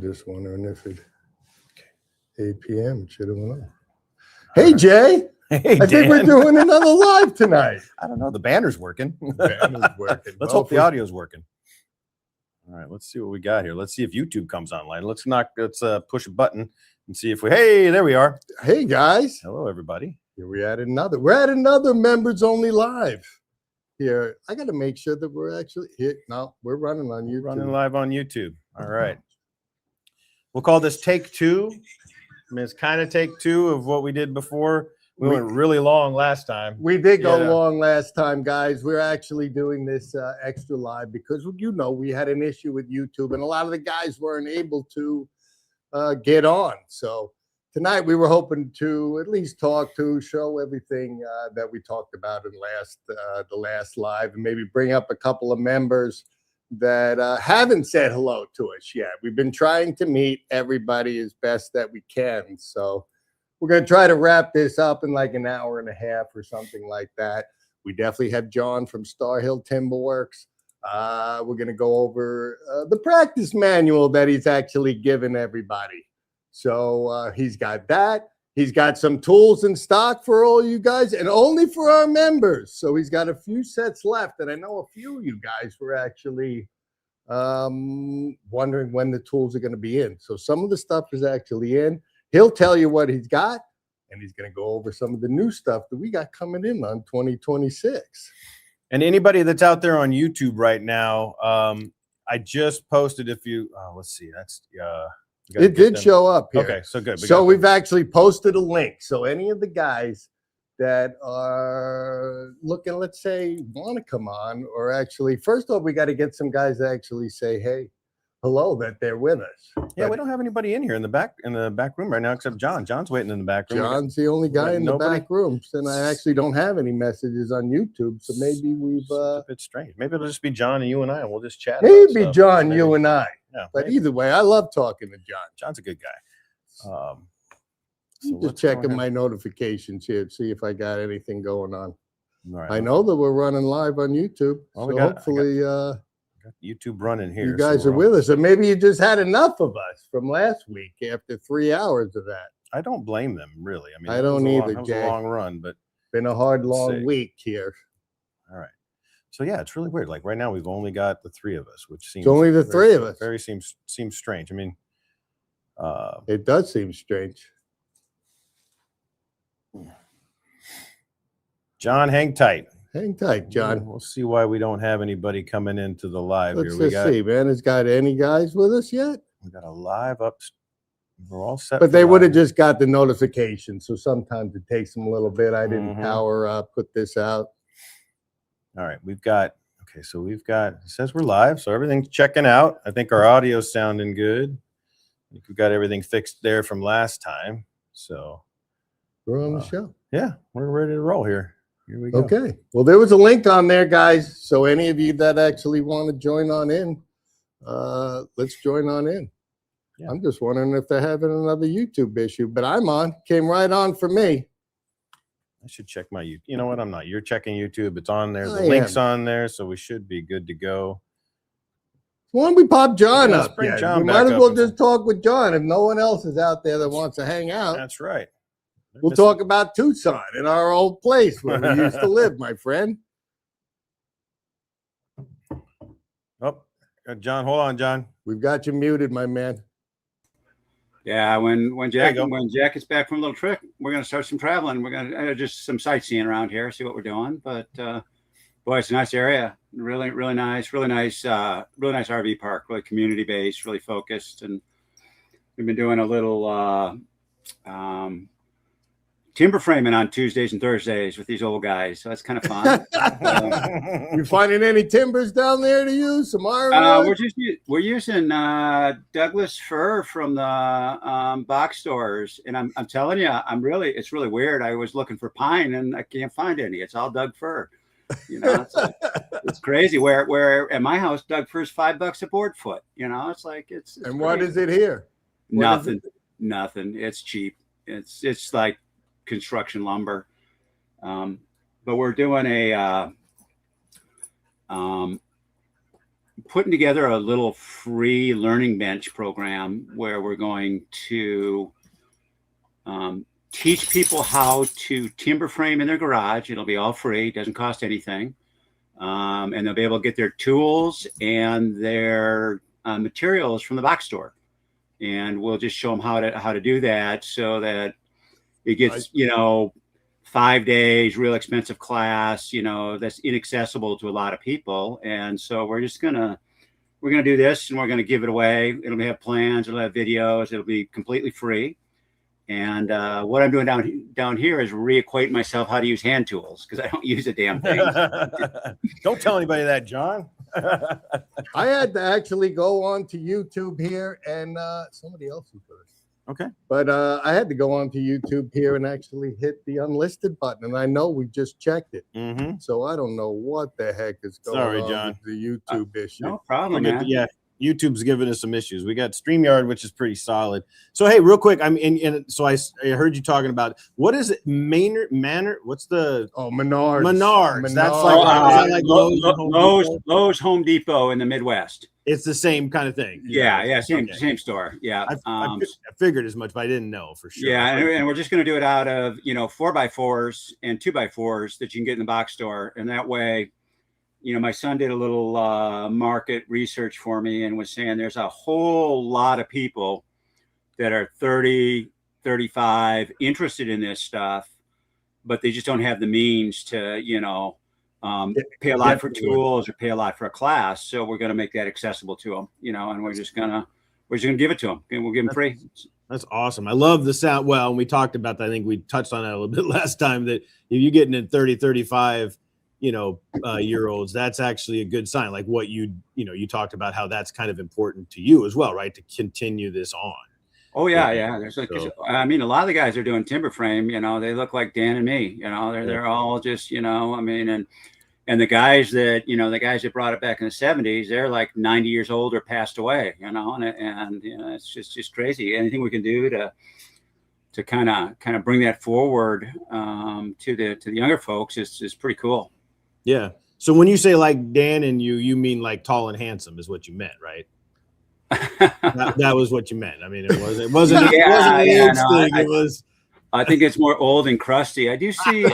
just wondering if it 8 p.m. It should have went on. Hey, Jay. Hey, I think we're doing another live tonight. I don't know. The banner's working. Banner's working. Let's hope the audio's working. All right, let's see what we got here. Let's see if YouTube comes online. Let's push a button and see if hey, there we are. Hey, guys. Hello, everybody. Here we're at another members only live. Here, I got to make sure that we're actually here. No, we're running on YouTube. Running live on YouTube. All right. We'll call this take two. I mean, it's kind of take two of what we did before. We went really long last time. We did go long last time, guys. We're actually doing this extra live because, we had an issue with YouTube and a lot of the guys weren't able to get on. So tonight we were hoping to at least show everything that we talked about in the last live, and maybe bring up a couple of members that haven't said hello to us yet. We've been trying to meet everybody as best that we can. So we're going to try to wrap this up in like an hour and a half or something like that. We definitely have John from Star Hill Timberworks. We're going to go over the practice manual that he's actually given everybody. So he's got that. He's got some tools in stock for all you guys and only for our members. So he's got a few sets left. And I know a few of you guys were actually wondering when the tools are going to be in. So some of the stuff is actually in. He'll tell you what he's got, and he's going to go over some of the new stuff that we got coming in on 2026. And anybody that's out there on YouTube right now, I just posted let's see, that's it did show up here. Okay, so good. So we've actually posted a link. So any of the guys that are looking, let's say, want to come on, or actually, first off, we got to get some guys to actually say, hey, hello, that they're with us. Yeah, we don't have anybody in here in the back room right now except John. John's waiting in the back room. John's the only guy in the back room, and I actually don't have any messages on YouTube, so maybe we've a bit strange. Maybe it'll just be John and you and I, and we'll just chat. Maybe John, you and I. Yeah, but either way, I love talking to John. John's a good guy. So just checking my notifications here to see if I got anything going on. Right. I know that we're running live on YouTube, so hopefully YouTube running here. You guys are with us, and maybe you just had enough of us from last week after 3 hours of that. I don't blame them, really. I mean, I don't either, Jay. It was Jay. a long run, but been a hard, long week here. All right. So yeah, it's really weird. Like right now, we've only got the three of us, which seems it's only the three of us. Seems strange. I mean, it does seem strange. John, hang tight. Hang tight, John. We'll see why we don't have anybody coming into the live Let's here. see, man. Has got any guys with us yet? We got a live up. We're all set. But they would have just got the notification. So sometimes it takes them a little bit. I didn't put this out. All right. It says we're live. So everything's checking out. I think our audio's sounding good. I think we've got everything fixed there from last time. So we're on the show. Yeah, we're ready to roll here. Here we go. Okay. Well, there was a link on there, guys. So any of you that actually want to join on in, let's join on in. Yeah. I'm just wondering if they're having another YouTube issue, but I'm on. Came right on for me. I should check my YouTube. You know what? I'm not. You're checking YouTube. It's on there. The link's on there, so we should be good to go. Why don't we pop John up? Bring John we might as well just talk with John if no one else is out there that wants to hang out. That's right. We'll talk about Tucson in our old place where we used to live, my friend. Oh, John, hold on, John. We've got you muted, my man. Yeah, when Jack gets back from a little trip, we're going to start some traveling. We're going to just some sightseeing around here, see what we're doing. But boy, it's a nice area. Really nice RV park. Really community based, really focused, and we've been doing a little timber framing on Tuesdays and Thursdays with these old guys, so that's kind of fun. You finding any timbers down there to use? Some iron? We're using Douglas fir from the box stores, and I'm telling you, it's really weird. I was looking for pine and I can't find any. It's all Doug fir. You know, it's crazy. Where at my house, Doug fir's $5 a board foot. You know, it's like it's. And what is it here? Nothing. It's cheap. It's like construction lumber, but we're doing a putting together a little free learning bench program where we're going to teach people how to timber frame in their garage. It'll be all free, doesn't cost anything. And they'll be able to get their tools and their materials from the box store. And we'll just show them how to do that so that it gets, 5 days, real expensive class, that's inaccessible to a lot of people. And so we're going to do this and we're going to give it away. It'll have plans, it'll have videos, it'll be completely free. And what I'm doing down here is reacquainting myself how to use hand tools because I don't use a damn thing. Don't tell anybody that, John. I had to actually go on to YouTube here, and somebody else is first. Okay. But I had to go on to YouTube here and actually hit the unlisted button, and I know we just checked it. Mm-hmm. So I don't know what the heck is going on John. with the YouTube issue. No problem, man. Yeah, YouTube's giving us some issues. We got StreamYard, which is pretty solid. So hey, real quick, so I heard you talking about what is it? Manor? What's the Menards? Menards. That's like Lowe's, Home Depot in the Midwest. It's the same kind of thing. Yeah, same store. Yeah, I figured as much, but I didn't know for sure. Yeah, and we're just going to do it out of 4x4s and 2x4s that you can get in the box store, and that way. My son did a little market research for me and was saying there's a whole lot of people that are 30, 35 interested in this stuff, but they just don't have the means to, pay a lot for tools or pay a lot for a class. So we're going to make that accessible to them, and we're just going to give it to them and we'll give them free. That's awesome. I love the sound. Well, and we talked about that. I think we touched on that a little bit last time that if you're getting in 30, 35, year olds, that's actually a good sign. Like what you talked about how that's kind of important to you as well, right? To continue this on. Oh yeah. There's a lot of the guys are doing timber frame, they look like Dan and me, they're all just, and the guys that brought it back in the 70s, they're like 90 years old or passed away, and it's just crazy. Anything we can do to kind of bring that forward to the younger folks is pretty cool. Yeah. So when you say like Dan and you mean like tall and handsome is what you meant, right? that was what you meant. I mean, it wasn't an age thing. It was. I think it's more old and crusty. I do see.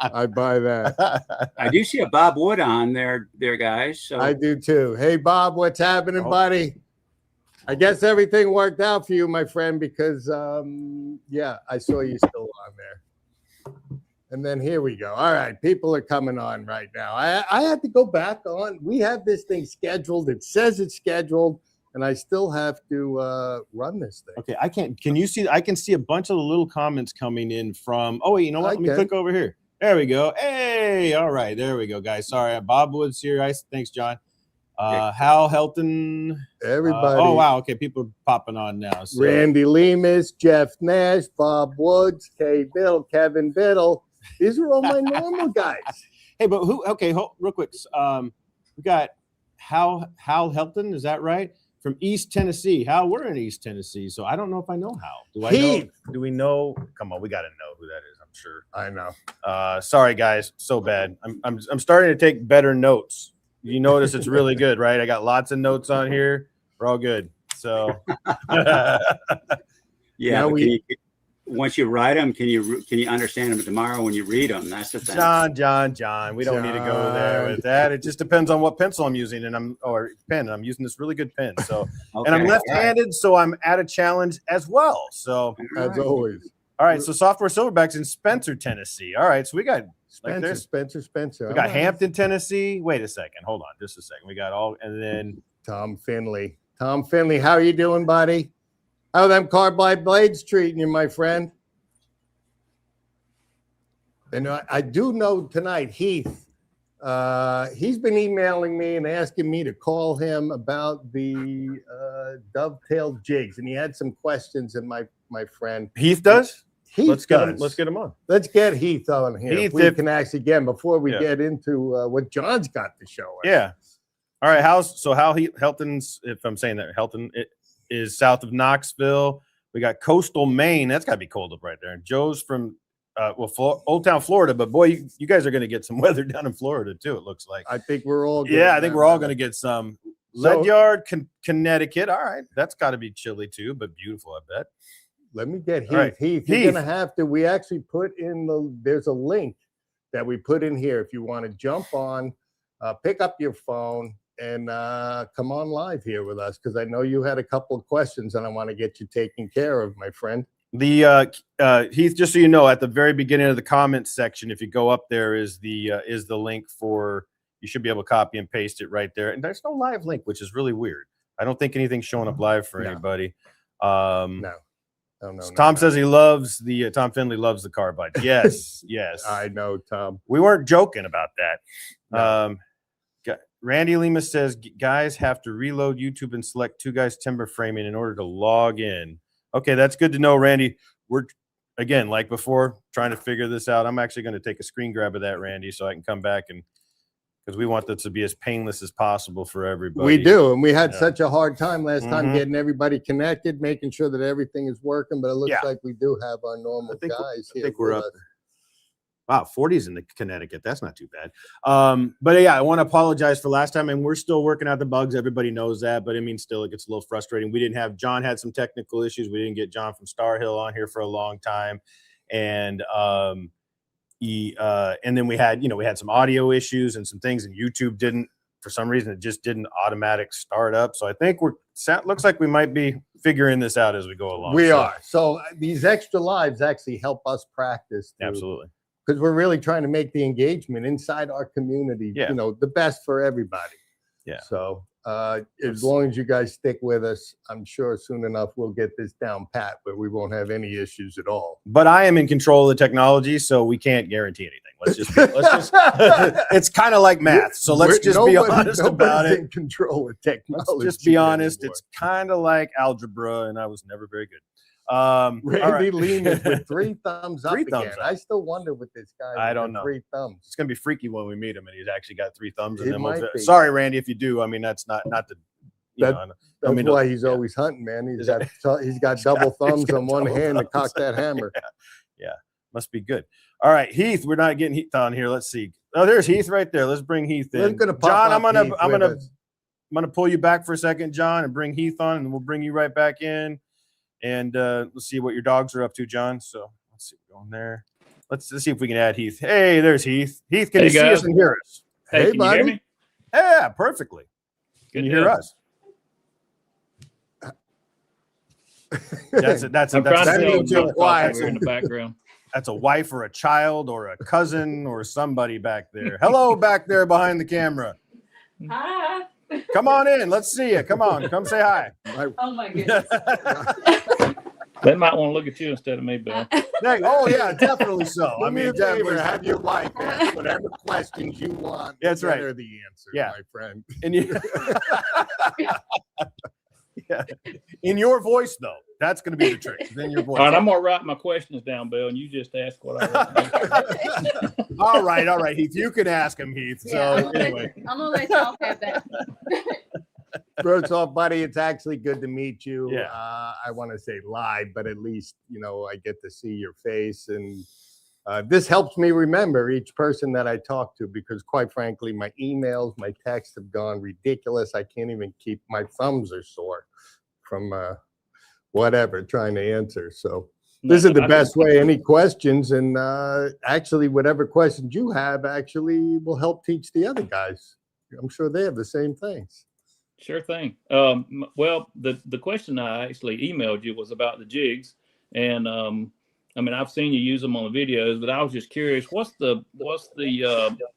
I buy that. I do see a Bob Wood on there, guys. So I do too. Hey, Bob, what's happening, buddy? I guess everything worked out for you, my friend, because I saw you still on there. And then here we go. All right, people are coming on right now. I had to go back on. We have this thing scheduled. It says it's scheduled, and I still have to run this thing. Okay, I can't. Can you see? I can see a bunch of the little comments coming in from. Oh wait, you know what? Let me click over here. There we go. Hey, all right, there we go, guys. Sorry, Bob Woods here. Thanks, John. Hal Helton. Everybody. Oh wow. Okay, people are popping on now. So. Randy Lemus, Jeff Nash, Bob Woods, Kay Biddle, Kevin Biddle. These are all my normal guys. Hey, but who? Okay, real quick. We got Hal Helton. Is that right? From East Tennessee. Hal, we're in East Tennessee, so I don't know if I know Hal. Do we know? Come on, we got to know who that is. I'm sure. I know. Sorry, guys. So bad. I'm starting to take better notes. You notice it's really good, right? I got lots of notes on here. We're all good. So. Yeah. Once you write them, can you understand them tomorrow when you read them? That's the thing. John. We don't need to go there with that. It just depends on what pencil I'm using, or pen. And I'm using this really good pen. So, okay, and I'm left-handed, so I'm at a challenge as well. So, as always. All right. So, Software Silverbacks in Spencer, Tennessee. All right. So we got Spencer. We got Hampton, Tennessee. Wait a second. Hold on, just a second. We got and then Tom Finley. How are you doing, buddy? How them carbide blades treating you, my friend? And I do know tonight, Heath, he's been emailing me and asking me to call him about the dovetail jigs, and he had some questions. And my friend Heath does. Let's get him on. Let's get Heath on here. Heath, if we can actually get him before we get into what John's got to show us. Yeah. All right. Hal Helton's, if I'm saying that, Helton, it is south of Knoxville. We got coastal Maine. That's got to be cold up right there. And Joe's from Old Town Florida, but boy, you guys are going to get some weather down in Florida too. It looks like. I think we're all. Yeah, I think we're all going to get some. Ledyard, Connecticut. All right, that's got to be chilly too, but beautiful, I bet. Let me get Heath. Right. Heath, you're going to have to. We actually put in there's a link that we put in here if you want to jump on, pick up your phone, and come on live here with us, because I know you had a couple of questions and I want to get you taken care of, my friend. The Heath, just so you know, at the very beginning of the comments section, if you go up there is the link for. You should be able to copy and paste it right there. And there's no live link, which is really weird. I don't think anything's showing up live for anybody. No. Tom says he loves Tom Finley loves the carbide. Yes, yes. I know, Tom. We weren't joking about that. No. Randy Lima says guys have to reload YouTube and select Two Guys Timber Framing in order to log in. Okay, that's good to know, Randy. We're again, like before, trying to figure this out. I'm actually going to take a screen grab of that, Randy, so I can come back and because we want this to be as painless as possible for everybody. We do, and we had such a hard time last time getting everybody connected, making sure that everything is working. But it looks like we do have our normal guys here. I think we're up. Wow, 40s in the Connecticut. That's not too bad. But yeah, I want to apologize for last time, and we're still working out the bugs. Everybody knows that, but I mean, still, it gets a little frustrating. We didn't have John had some technical issues. We didn't get John from Star Hill on here for a long time, and and then we had some audio issues and some things, and YouTube didn't, for some reason, it just didn't automatic start up. So I think looks like we might be figuring this out as we go along. We are. So these extra lives actually help us practice. Absolutely. Because we're really trying to make the engagement inside our community, the best for everybody. Yeah. So as long as you guys stick with us, I'm sure soon enough we'll get this down pat where we won't have any issues at all. But I am in control of the technology, so we can't guarantee anything. Let's just it's kind of like math. So let's just be honest about it. In control of technology. Let's just be honest. It's kind of like algebra, and I was never very good. Randy Lehman with 3 thumbs up again. I still wonder with this guy. I don't know. 3 thumbs. It's gonna be freaky when we meet him, and he's actually got 3 thumbs in him. Sorry, Randy, if you do. I mean, that's not the. That's why he's always hunting, man. He's got double thumbs on one hand to cock that hammer. Yeah, must be good. All right, Heath. We're not getting Heath on here. Let's see. Oh, there's Heath right there. Let's bring Heath in. John, I'm gonna pull you back for a second, John, and bring Heath on, and we'll bring you right back in. And let's see what your dogs are up to, John. So let's see, we're going there. Let's see if we can add Heath. Hey, there's Heath. Heath, can you see us and hear us? Hey, can buddy. You hear me? Yeah, perfectly. Can you hear us? That's I'm trying to tell quiet in the background. That's a wife or a child or a cousin or somebody back there. Hello, back there behind the camera. Hi. Come on in. Let's see you. Come on. Come say hi. Oh my goodness. They might want to look at you instead of me, Bill. Oh yeah, definitely so. I mean, definitely have your wife ask whatever questions you want. That's right. They're the answer, my friend. And in your voice, though, that's going to be the trick. Then your voice. All right, I'm gonna write my questions down, Bill, and you just ask what I want. All right, Heath. You can ask him, Heath. So anyway, I'm gonna let y'all have that. First off, buddy, it's actually good to meet you. Yeah. I want to say live, but at least I get to see your face, and this helps me remember each person that I talk to, because quite frankly, my emails, my texts have gone ridiculous. I can't even keep, my thumbs are sore from whatever trying to answer. So this is the best way. Any questions, and actually whatever questions you have actually will help teach the other guys. I'm sure they have the same things. Sure thing. Well, the question I actually emailed you was about the jigs, and I mean, I've seen you use them on the videos, but I was just curious, what's the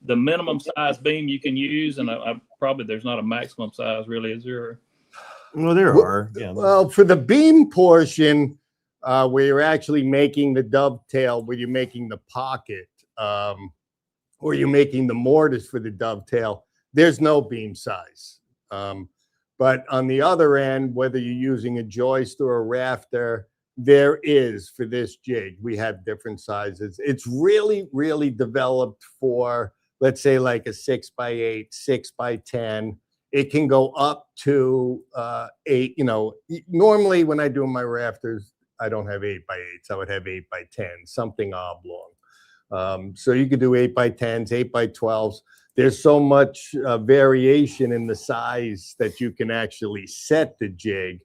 minimum size beam you can use? And I probably there's not a maximum size, really, is there? Well, there are. Yeah. Well, for the beam portion, where you're actually making the dovetail, where you're making the pocket, or you're making the mortise for the dovetail, there's no beam size. But on the other end, whether you're using a joist or a rafter, there is for this jig. We have different sizes. It's really, really developed for, let's say, like a 6x8, 6x10. It can go up to 8. Normally when I do my rafters, I don't have 8x8s. I would have 8x10, something oblong. So you could do 8x10s, 8x12s. There's so much variation in the size that you can actually set the jig.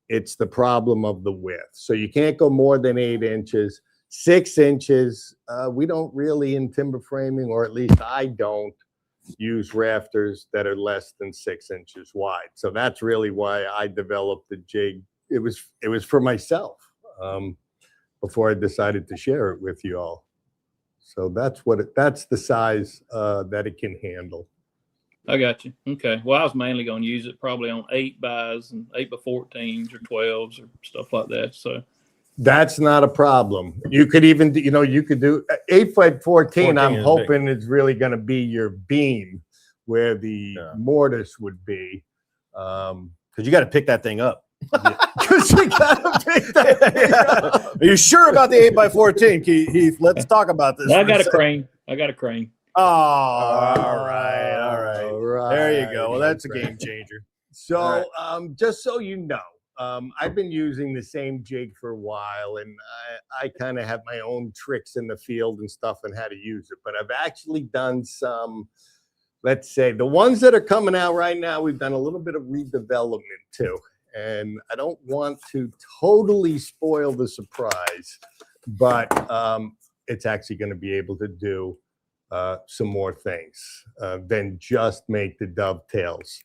It's the problem of the width. So you can't go more than 8 inches. 6 inches, we don't really in timber framing, or at least I don't use rafters that are less than 6 inches wide. So that's really why I developed the jig. It was for myself before I decided to share it with you all. So that's the size that it can handle. I got you. Okay. Well, I was mainly going to use it probably on 8x and 8x14s or 12s or stuff like that. So that's not a problem. You could even, you could do 8x14. I'm hoping it's really going to be your beam where the mortise would be. Because you got to pick that thing up. Because you got to pick that thing up. Are you sure about the 8x14, Heath? Let's talk about this. I got a crane. Oh, all right. There you go. Well, that's a game changer. So, just so you know, I've been using the same jig for a while, and I kind of have my own tricks in the field and stuff and how to use it. But I've actually done some, let's say, the ones that are coming out right now, we've done a little bit of redevelopment too. And I don't want to totally spoil the surprise, but it's actually going to be able to do some more things than just make the dovetails.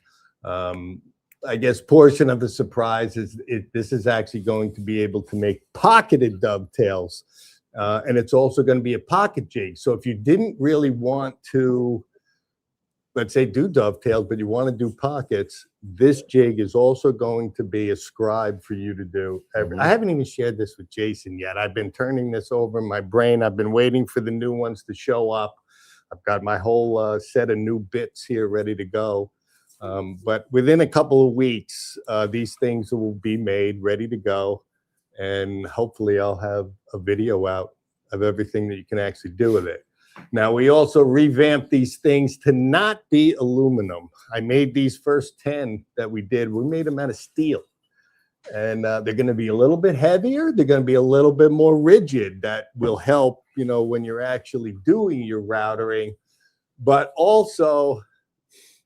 I guess portion of the surprise is this is actually going to be able to make pocketed dovetails, and it's also going to be a pocket jig. So if you didn't really want to, let's say, do dovetails, but you want to do pockets, this jig is also going to be a scribe for you to do. I haven't even shared this with Jason yet. I've been turning this over in my brain. I've been waiting for the new ones to show up. I've got my whole set of new bits here ready to go. But within a couple of weeks, these things will be made, ready to go. And hopefully I'll have a video out of everything that you can actually do with it. Now, we also revamped these things to not be aluminum. I made these first 10 that we did. We made them out of steel. And they're going to be a little bit heavier. They're going to be a little bit more rigid. That will help, when you're actually doing your routering. But also,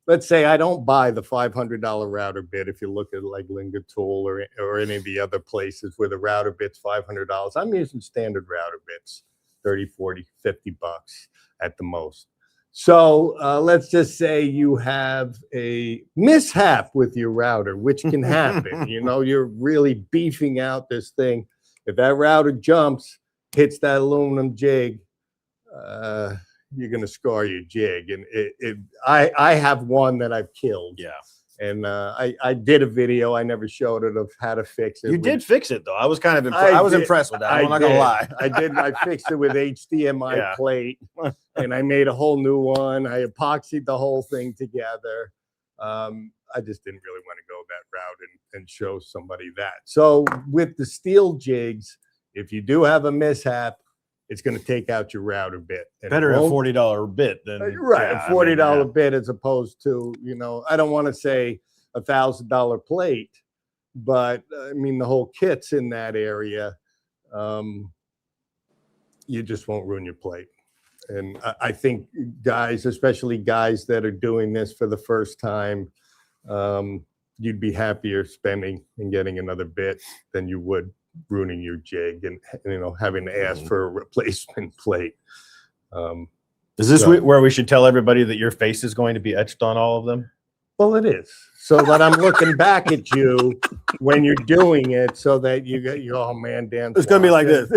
let's say I don't buy the $500 router bit. If you look at like Linga Tool or any of the other places where the router bit's $500, I'm using standard router bits. 30, 40, 50 bucks at the most. So let's just say you have a mishap with your router, which can happen. You're really beefing out this thing. If that router jumps, hits that aluminum jig, you're going to scar your jig. And I have one that I've killed. Yeah. And I did a video. I never showed it of how to fix it. You did fix it though. I was kind of impressed with that. I'm not gonna lie. I fixed it with HDMI plate, and I made a whole new one. I epoxied the whole thing together. I just didn't really want to go that route and show somebody that. So with the steel jigs, if you do have a mishap, it's going to take out your router bit. Better a $40 bit than a $40 bit as opposed to, I don't want to say $1,000 plate, but I mean the whole kit's in that area. You just won't ruin your plate. And I think guys, especially guys that are doing this for the first time, you'd be happier spending and getting another bit than you would ruining your jig and having to ask for a replacement plate. Is this where we should tell everybody that your face is going to be etched on all of them? Well, it is, so that I'm looking back at you when you're doing it, so that you get your oh man, Dan. It's gonna be like this.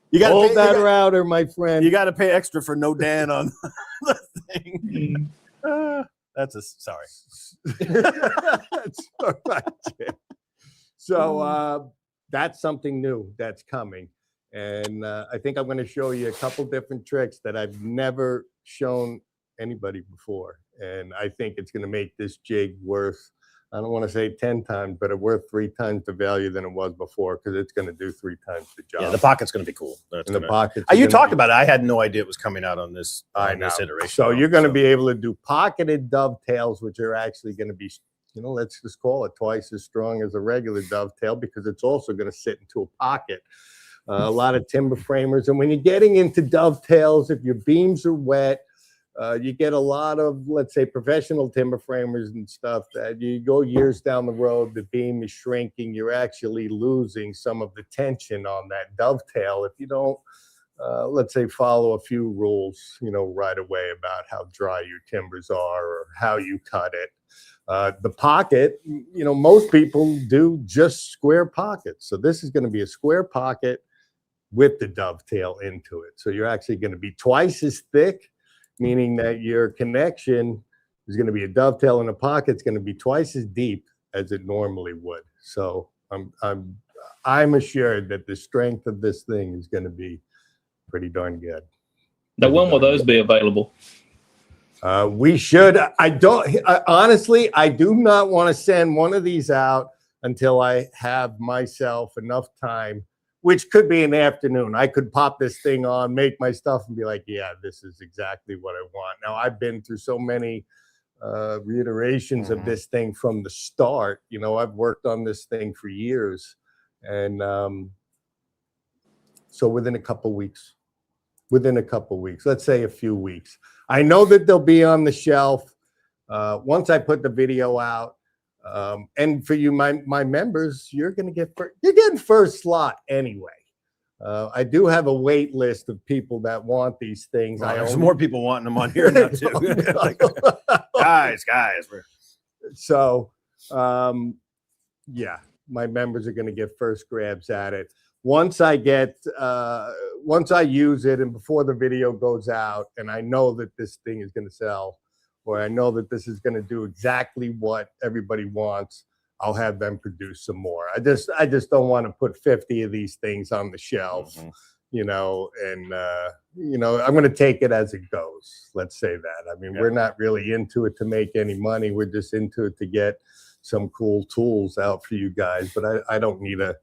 You got to hold that router, my friend. You got to pay extra for no Dan on the thing. That's sorry. That's all right, Jim. So that's something new that's coming. And I think I'm going to show you a couple different tricks that I've never shown anybody before. And I think it's going to make this jig worth, I don't want to say 10 times, but it's worth 3 times the value than it was before, because it's going to do 3 times the job. Yeah, the pocket's going to be cool. The pocket. You talked about it. I had no idea it was coming out on this. This iteration. So you're going to be able to do pocketed dovetails, which are actually going to be let's just call it twice as strong as a regular dovetail, because it's also going to sit into a pocket. A lot of timber framers, and when you're getting into dovetails, if your beams are wet, you get a lot of, let's say, professional timber framers and stuff that you go years down the road, the beam is shrinking, you're actually losing some of the tension on that dovetail if you don't, let's say, follow a few rules, right away about how dry your timbers are or how you cut it. The pocket, most people do just square pockets. So this is going to be a square pocket with the dovetail into it. So you're actually going to be twice as thick, meaning that your connection is going to be a dovetail in a pocket. It's going to be twice as deep as it normally would. So I'm assured that the strength of this thing is going to be pretty darn good. Now, when will those be available? We should. Honestly, I do not want to send one of these out until I have myself enough time, which could be an afternoon. I could pop this thing on, make my stuff, and be like, yeah, this is exactly what I want. Now, I've been through so many reiterations of this thing from the start. I've worked on this thing for years. And so within a couple weeks, let's say a few weeks, I know that they'll be on the shelf once I put the video out. And for you, my members, you're getting first slot anyway. I do have a wait list of people that want these things. Well, there's more people wanting them on here now too. Like, guys. So, yeah, my members are going to get first grabs at it. Once I use it and before the video goes out, and I know that this thing is going to sell, or I know that this is going to do exactly what everybody wants, I'll have them produce some more. I just don't want to put 50 of these things on the shelf, and I'm going to take it as it goes. Let's say that. I mean, we're not really into it to make any money. We're just into it to get some cool tools out for you guys. But I don't need a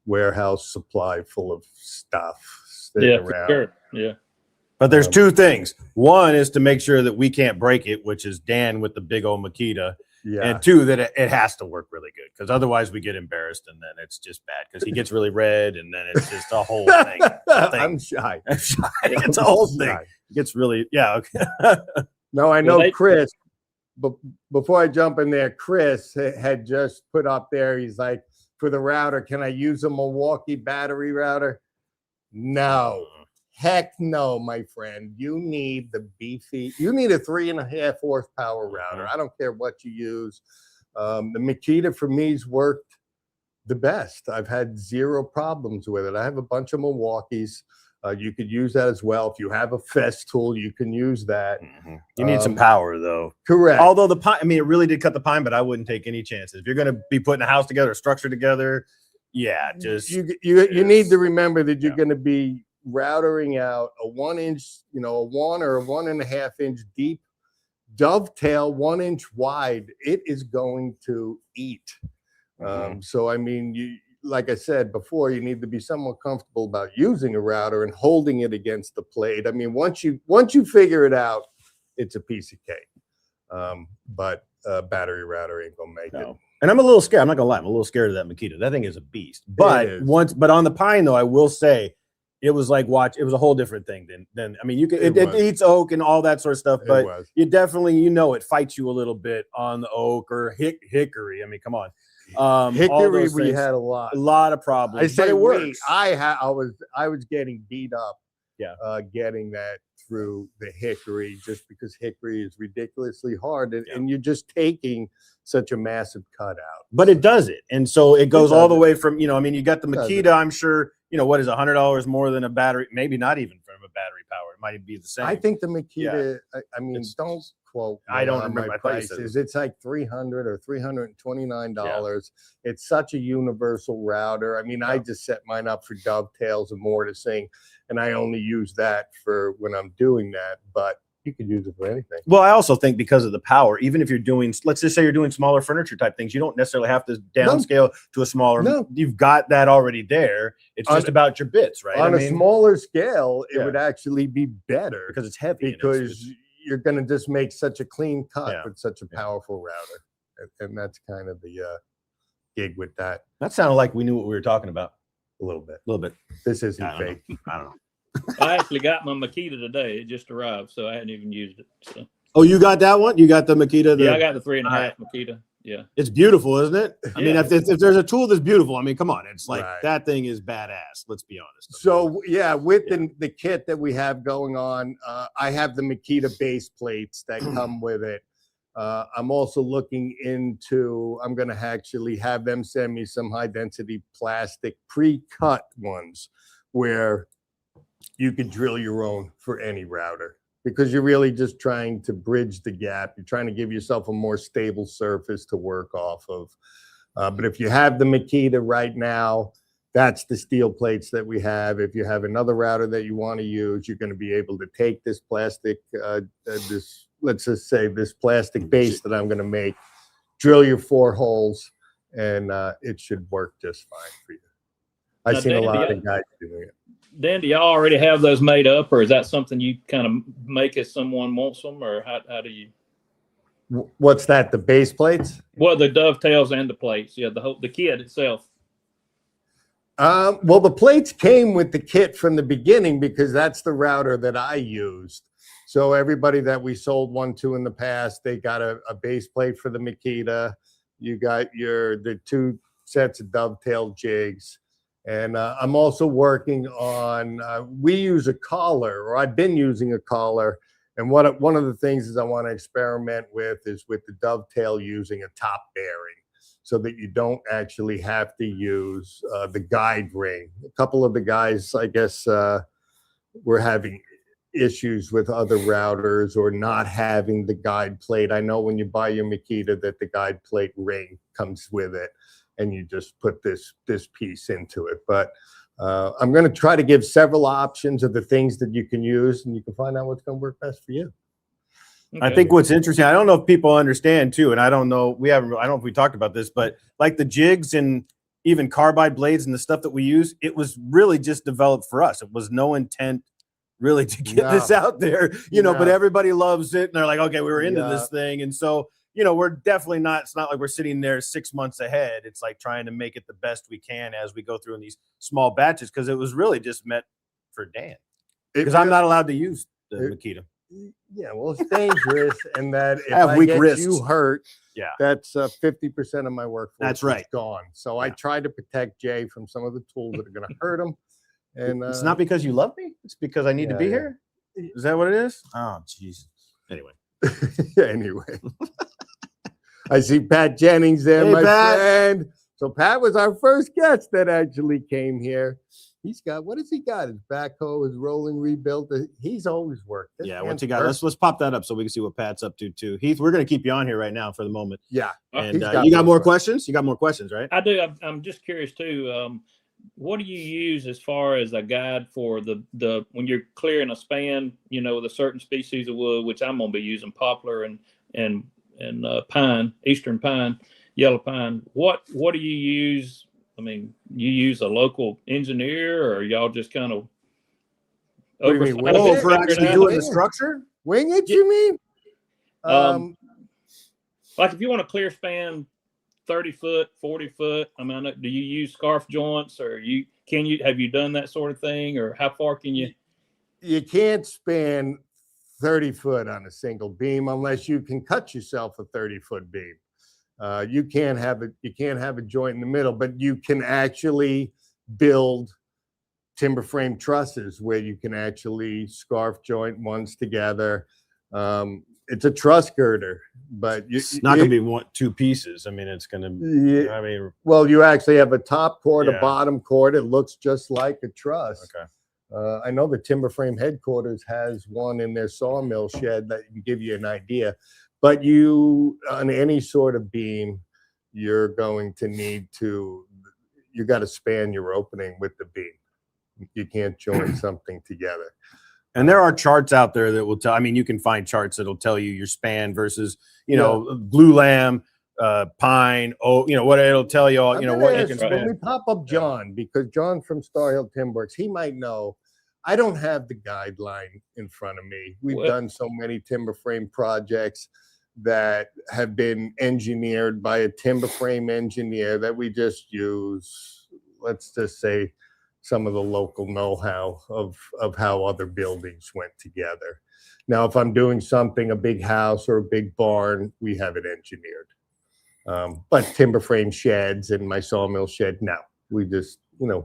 warehouse supply full of stuff around. For sure. Yeah. But there's two things. One is to make sure that we can't break it, which is Dan with the big old Makita. Yeah. And two, that it has to work really good, because otherwise we get embarrassed and then it's just bad because he gets really red and then it's just a whole thing. I'm shy. It's a whole thing. It gets really, okay. No, I know Chris, but before I jump in there, Chris had just put up there, he's like, for the router, can I use a Milwaukee battery router? No. Heck no, my friend. You need a 3.5 horsepower router. I don't care what you use. The Makita for me's worked the best. I've had zero problems with it. I have a bunch of Milwaukees. You could use that as well. If you have a Festool, you can use that. You need some power, though. Correct. Although the pine, it really did cut the pine, but I wouldn't take any chances. If you're going to be putting a house together, a structure together, just you need to remember that you're going to be routering out a 1 inch, a 1 or a 1.5 inch deep dovetail, 1 inch wide. It is going to eat. So I mean, like I said before, you need to be somewhat comfortable about using a router and holding it against the plate. I mean, once you figure it out, it's a piece of cake. But battery router ain't gonna make it. And I'm a little scared. I'm not gonna lie. I'm a little scared of that Makita. That thing is a beast. But on the Pine, though, I will say it was like it was a whole different thing than I mean, it eats oak and all that sort of stuff, but you definitely, it fights you a little bit on the oak or hickory. I mean, come on. Hickory, we had a lot of problems. I say it works. I was getting beat up getting that through the hickory, just because hickory is ridiculously hard, and you're just taking such a massive cut out. But it does it, and so it goes all the way from I mean, you got the Makita. I'm sure what is $100 more than a battery? Maybe not even from a battery power. It might be the same. I think the Makita. I mean, don't quote. I don't remember my prices. It's like $300 or $329. It's such a universal router. I mean, I just set mine up for dovetails and mortising, and I only use that for when I'm doing that. But you could use it for anything. Well, I also think because of the power, even if you're doing, let's just say you're doing smaller furniture type things, you don't necessarily have to downscale to a smaller. No. You've got that already there. It's just about your bits, right? On a smaller scale, it would actually be better because it's heavy. Because you're going to just make such a clean cut with such a powerful router. and that's kind of the gig with that. That sounded like we knew what we were talking about A little bit. a little bit. This isn't I don't fake. know. I don't know. I actually got my Makita today. It just arrived, so I hadn't even used it. So Oh, you got that one? You got the Makita? yeah, I got the 3.5 Makita. Yeah. It's beautiful, isn't it? I mean, Yeah. if there's a tool that's beautiful, I mean, come on, it's like Right. that thing is badass. Let's be honest. So yeah, with the kit that we have going on, I have the Makita base plates that come with it. I'm also looking into, I'm going to actually have them send me some high density plastic pre-cut ones where you could drill your own for any router, because you're really just trying to bridge the gap. You're trying to give yourself a more stable surface to work off of. But if you have the Makita right now, that's the steel plates that we have. If you have another router that you want to use, you're going to be able to take this plastic, let's just say this plastic base that I'm going to make, drill your 4 holes, and it should work just fine for you. I've Now, seen a Dan, lot do of guys doing it. Dan, do y'all already have those made up, or is that something you kind of make as someone wants them, or how do you? What's that? The base plates? Well, the dovetails and the plates. Yeah, the kit itself. Well, the plates came with the kit from the beginning because that's the router that I used. So everybody that we sold one to in the past, they got a base plate for the Makita. You got the 2 sets of dovetail jigs. And I'm also working on, we use a collar, or I've been using a collar. And one of the things is I want to experiment with is with the dovetail using a top bearing, so that you don't actually have to use the guide ring. A couple of the guys, I guess, were having issues with other routers or not having the guide plate. I know when you buy your Makita that the guide plate ring comes with it, and you just put this piece into it. But I'm going to try to give several options of the things that you can use, and you can find out what's going to work best for you. I Okay. think what's interesting, I don't know if people understand too, and I don't know if we talked about this, but like the jigs and even carbide blades and the stuff that we use, it was really just developed for us. It was no intent really to get this out there, but No. everybody loves it. And they're like, okay, we were into Yeah. this thing. And so, we're definitely not, it's not like we're sitting there 6 months ahead. It's like trying to make it the best we can as we go through in these small batches, because it was really just meant for Dan, because I'm not allowed to use the Makita. Yeah, well, it's dangerous, and that if I have I weak get wrists. you hurt, Yeah. that's 50% of my workforce. That's is right. gone. So I Yeah. try to protect Jay from some of the tools that are going to hurt him. And It's not because you love me. It's because I need to yeah, be yeah. here. Is that what it is? Oh, jeez. Anyway. anyway. I see Pat Jennings there, Hey, my Pat. friend. So Pat was our first guest that actually came here. He's got, what has he got? His backhoe, his rolling rebuild. He's always worked. This Yeah, man's what you got? Let's pop that up so we can see what Pat's up to too. Heath, we're gonna keep you on here right now for the moment. Yeah. And he's got you got more more questions? You got more questions, right? I do. I'm just curious too. What do you use as far as a guide for the when you're clearing a span? With a certain species of wood, which I'm gonna be using poplar and pine, eastern pine, yellow pine. What do you use? I mean, you use a local engineer, or y'all just kind of What do you mean, Oh, it? for actually doing the structure? Wing it, you mean? Like if you want to clear span 30 foot, 40 foot, I mean, do you use scarf joints, or have you done that sort of thing, or how far can you? You can't span 30 foot on a single beam unless you can cut yourself a 30-foot beam. You can't have a joint in the middle, but you can actually build timber frame trusses where you can actually scarf joint ones together. It's a truss girder, but It's not gonna be 2 pieces. I mean, it's gonna Yeah, I mean, well, you actually have a top cord, Yeah. a bottom cord. It looks just like a truss. okay. I know the Timber Frame headquarters has one in their sawmill shed that can give you an idea. But on any sort of beam, you're going to need you got to span your opening with the beam. You can't join something together. And there are charts out there that will tell. I mean, you can find charts that'll tell you your span versus, blue lamb, pine. Oh, what it'll tell you all. I'm What gonna you ask can when span. we pop up John, because John from Star Hill Timberworks, he might know. I don't have the guideline in front of me. We've Well- done so many timber frame projects. that have been engineered by a timber frame engineer that we just use, let's just say, some of the local know-how of how other buildings went together. Now, if I'm doing something, a big house or a big barn, we have it engineered. But timber frame sheds and my sawmill shed, no, we just,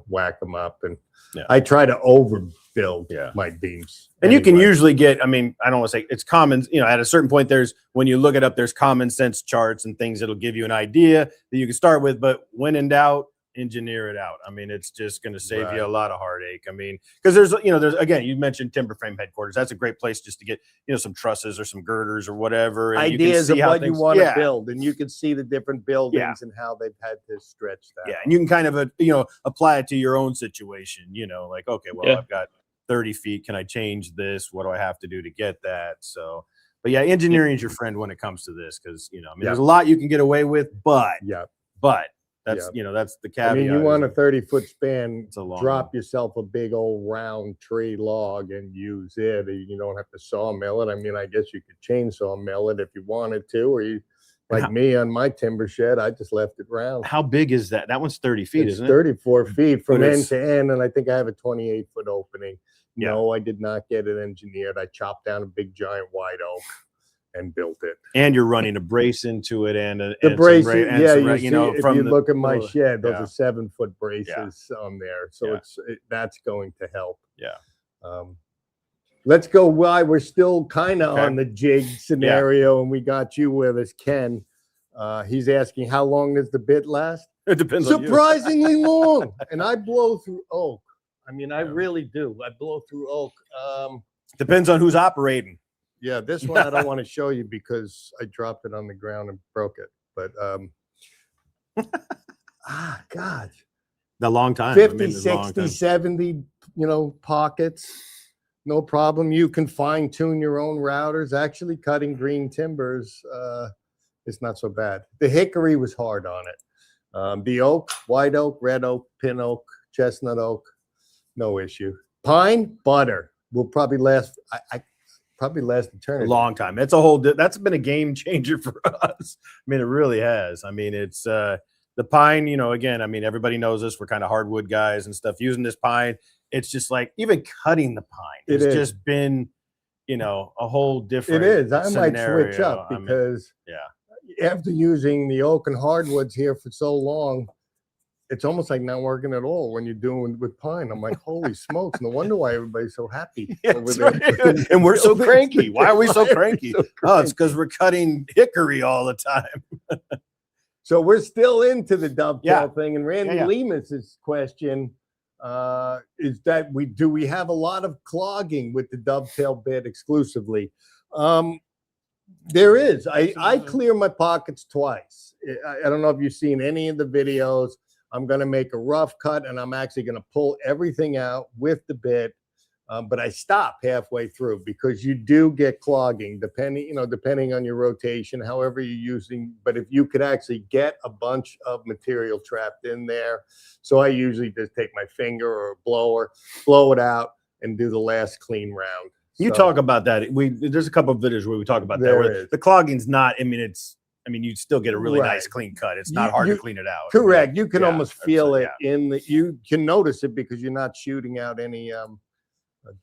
whack them up. And Yeah. I try to overbuild Yeah. my beams. And you can anyway. usually get, I mean, I don't want to say it's common, at a certain point, when you look it up, there's common sense charts and things that'll give you an idea that you can start with, but when in doubt, engineer it out. I mean, it's just going to save Right. you a lot of heartache. I mean, because there's, again, you mentioned timber frame headquarters. That's a great place just to get, some trusses or some girders or whatever. And you can Ideas of see how what you things- want to yeah. build, and you can see the different buildings and how they've had to stretch that. Yeah, and you can kind of apply it to your own situation. Like, okay, well, Yeah. I've got 30 feet. Can I change this? What do I have to do to get that? So, but yeah, engineering is your friend when it comes to this because there's a lot you can get away with, but Yeah. that's that's the caveat. I mean, you is want a 30-foot span, it's a long drop yourself a big old round tree log and use it. You don't have to sawmill it. I mean, I guess you could chainsaw mill it if you wanted to, or you, like how- me on my timber shed, I just left it round. How big is that? That one's 30 feet, It's isn't it? 34 feet from But end it's- to end, and I think I have a 28-foot opening. Yeah. No, I did not get it engineered. I chopped down a big giant white oak and built it. And you're running a brace into it and The and some braces, and yeah, some you ra- see, know, if from you the- look at my oh, shed, those yeah. are 7-foot braces on there. So Yeah. that's going to help. Yeah. Let's go why we're still kind of Okay. on the jig scenario, and we got you with us, Ken. He's asking, how long does the bit last? It depends on you. Surprisingly long. And I blow through oak. I mean, I Yeah. really do. I blow through oak. Depends on who's operating. Yeah, this one I don't want to show you because I dropped it on the ground and broke it. But God, A long time. 50, it's a long 60, time. 70, pockets. No problem. You can fine tune your own routers. Actually, cutting green timbers is not so bad. The hickory was hard on it. The oak, white oak, red oak, pin oak, chestnut oak, no issue. Pine, butter will probably last. I probably last A eternity. long time. That's that's been a game changer for us. I mean, it really has. I mean, it's the pine, again, I mean, everybody knows us. We're kind of hardwood guys and stuff. Using this pine, it's just like even cutting the pine. It It's is. just been, a whole different. It is. I might switch scenario. up I mean, because yeah. after using the oak and hardwoods here for so long, it's almost like not working at all when you're doing with pine. I'm like, holy smokes! No wonder why everybody's so happy Yeah, over that's there. right. And we're so cranky. Why are we so Why are we cranky? so Oh, it's cranky? because we're cutting hickory all the time. So we're still into the dovetail Yeah. thing. And Randy Yeah. Lemus's question is that we have a lot of clogging with the dovetail bit exclusively. There is. I clear my pockets twice. I don't know if you've seen any of the videos. I'm going to make a rough cut and I'm actually going to pull everything out with the bit. But I stop halfway through because you do get clogging depending on your rotation, however you're using. But if you could actually get a bunch of material trapped in there. So I usually just take my finger or a blower, blow it out and do the last clean round. You So- talk about that. There's a couple of videos where we talk about that. There Where is. the clogging's not. I mean, you still get a really Right. nice clean cut. It's not You- hard to you- clean it out. Correct. You can Yeah, almost feel it absolutely, you can notice it because you're not shooting out any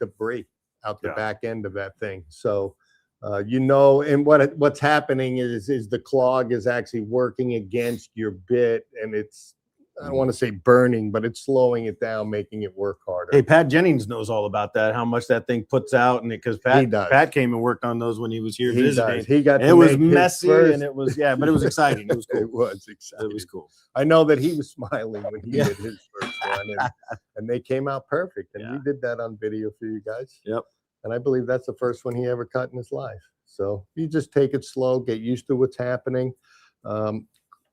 debris out the Yeah. back end of that thing. So and what's happening is the clog is actually working against your bit, and it's I don't want to say burning, but it's slowing it down, making it work harder. Hey, Pat Jennings knows all about that. How much that thing puts out, and because does. Pat came and worked on those when he was here He visiting. does. He got And to it was make his messy, first- and it was but it was exciting. It was cool. It was exciting. It was cool. I know that he was smiling when he Yeah. did his first one, and they came out perfect. And we Yeah. did that on video for you guys. Yep. And I believe that's the first one he ever cut in his life. So you just take it slow, get used to what's happening,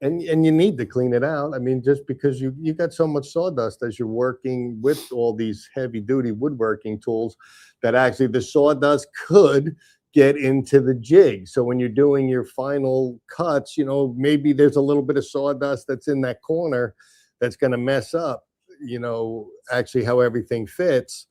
and you need to clean it out. I mean, just because you got so much sawdust as you're working with all these heavy duty woodworking tools, that actually the sawdust could get into the jig. So when you're doing your final cuts, maybe there's a little bit of sawdust that's in that corner that's going to mess up, actually how everything fits.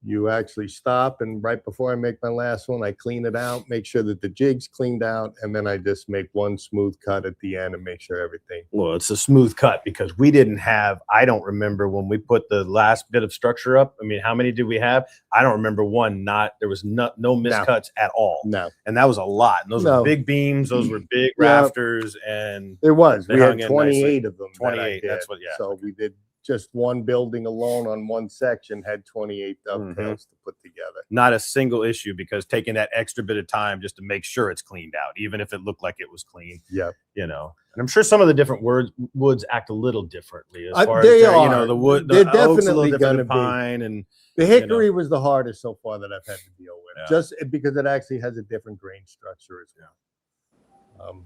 you actually stop, and right before I make my last one, I clean it out, make sure that the jig's cleaned out, and then I just make one smooth cut at the end and make sure everything. Well, it's a smooth cut because we didn't have, I don't remember when we put the last bit of structure up. I mean, how many did we have? I don't remember one, there was no miscuts at all. No, And that was a lot. And those No. were big beams. Those were big Yeah. rafters. And there was. They We hung had in 28 of them. that I 28, that's did. what- yeah. So we did just one building alone on one section had 28 Mm-hmm. dovetails to put together. not a single issue because taking that extra bit of time just to make sure it's cleaned out, even if it looked like it was clean, Yeah. you know. And I'm sure some of the different woods act a little differently as far They as their, you are. know, the wood, They're the oak's a little definitely different gonna than be. pine, and The hickory was the hardest so far that I've had to deal with, Yeah. just because it actually has a different grain structure as well.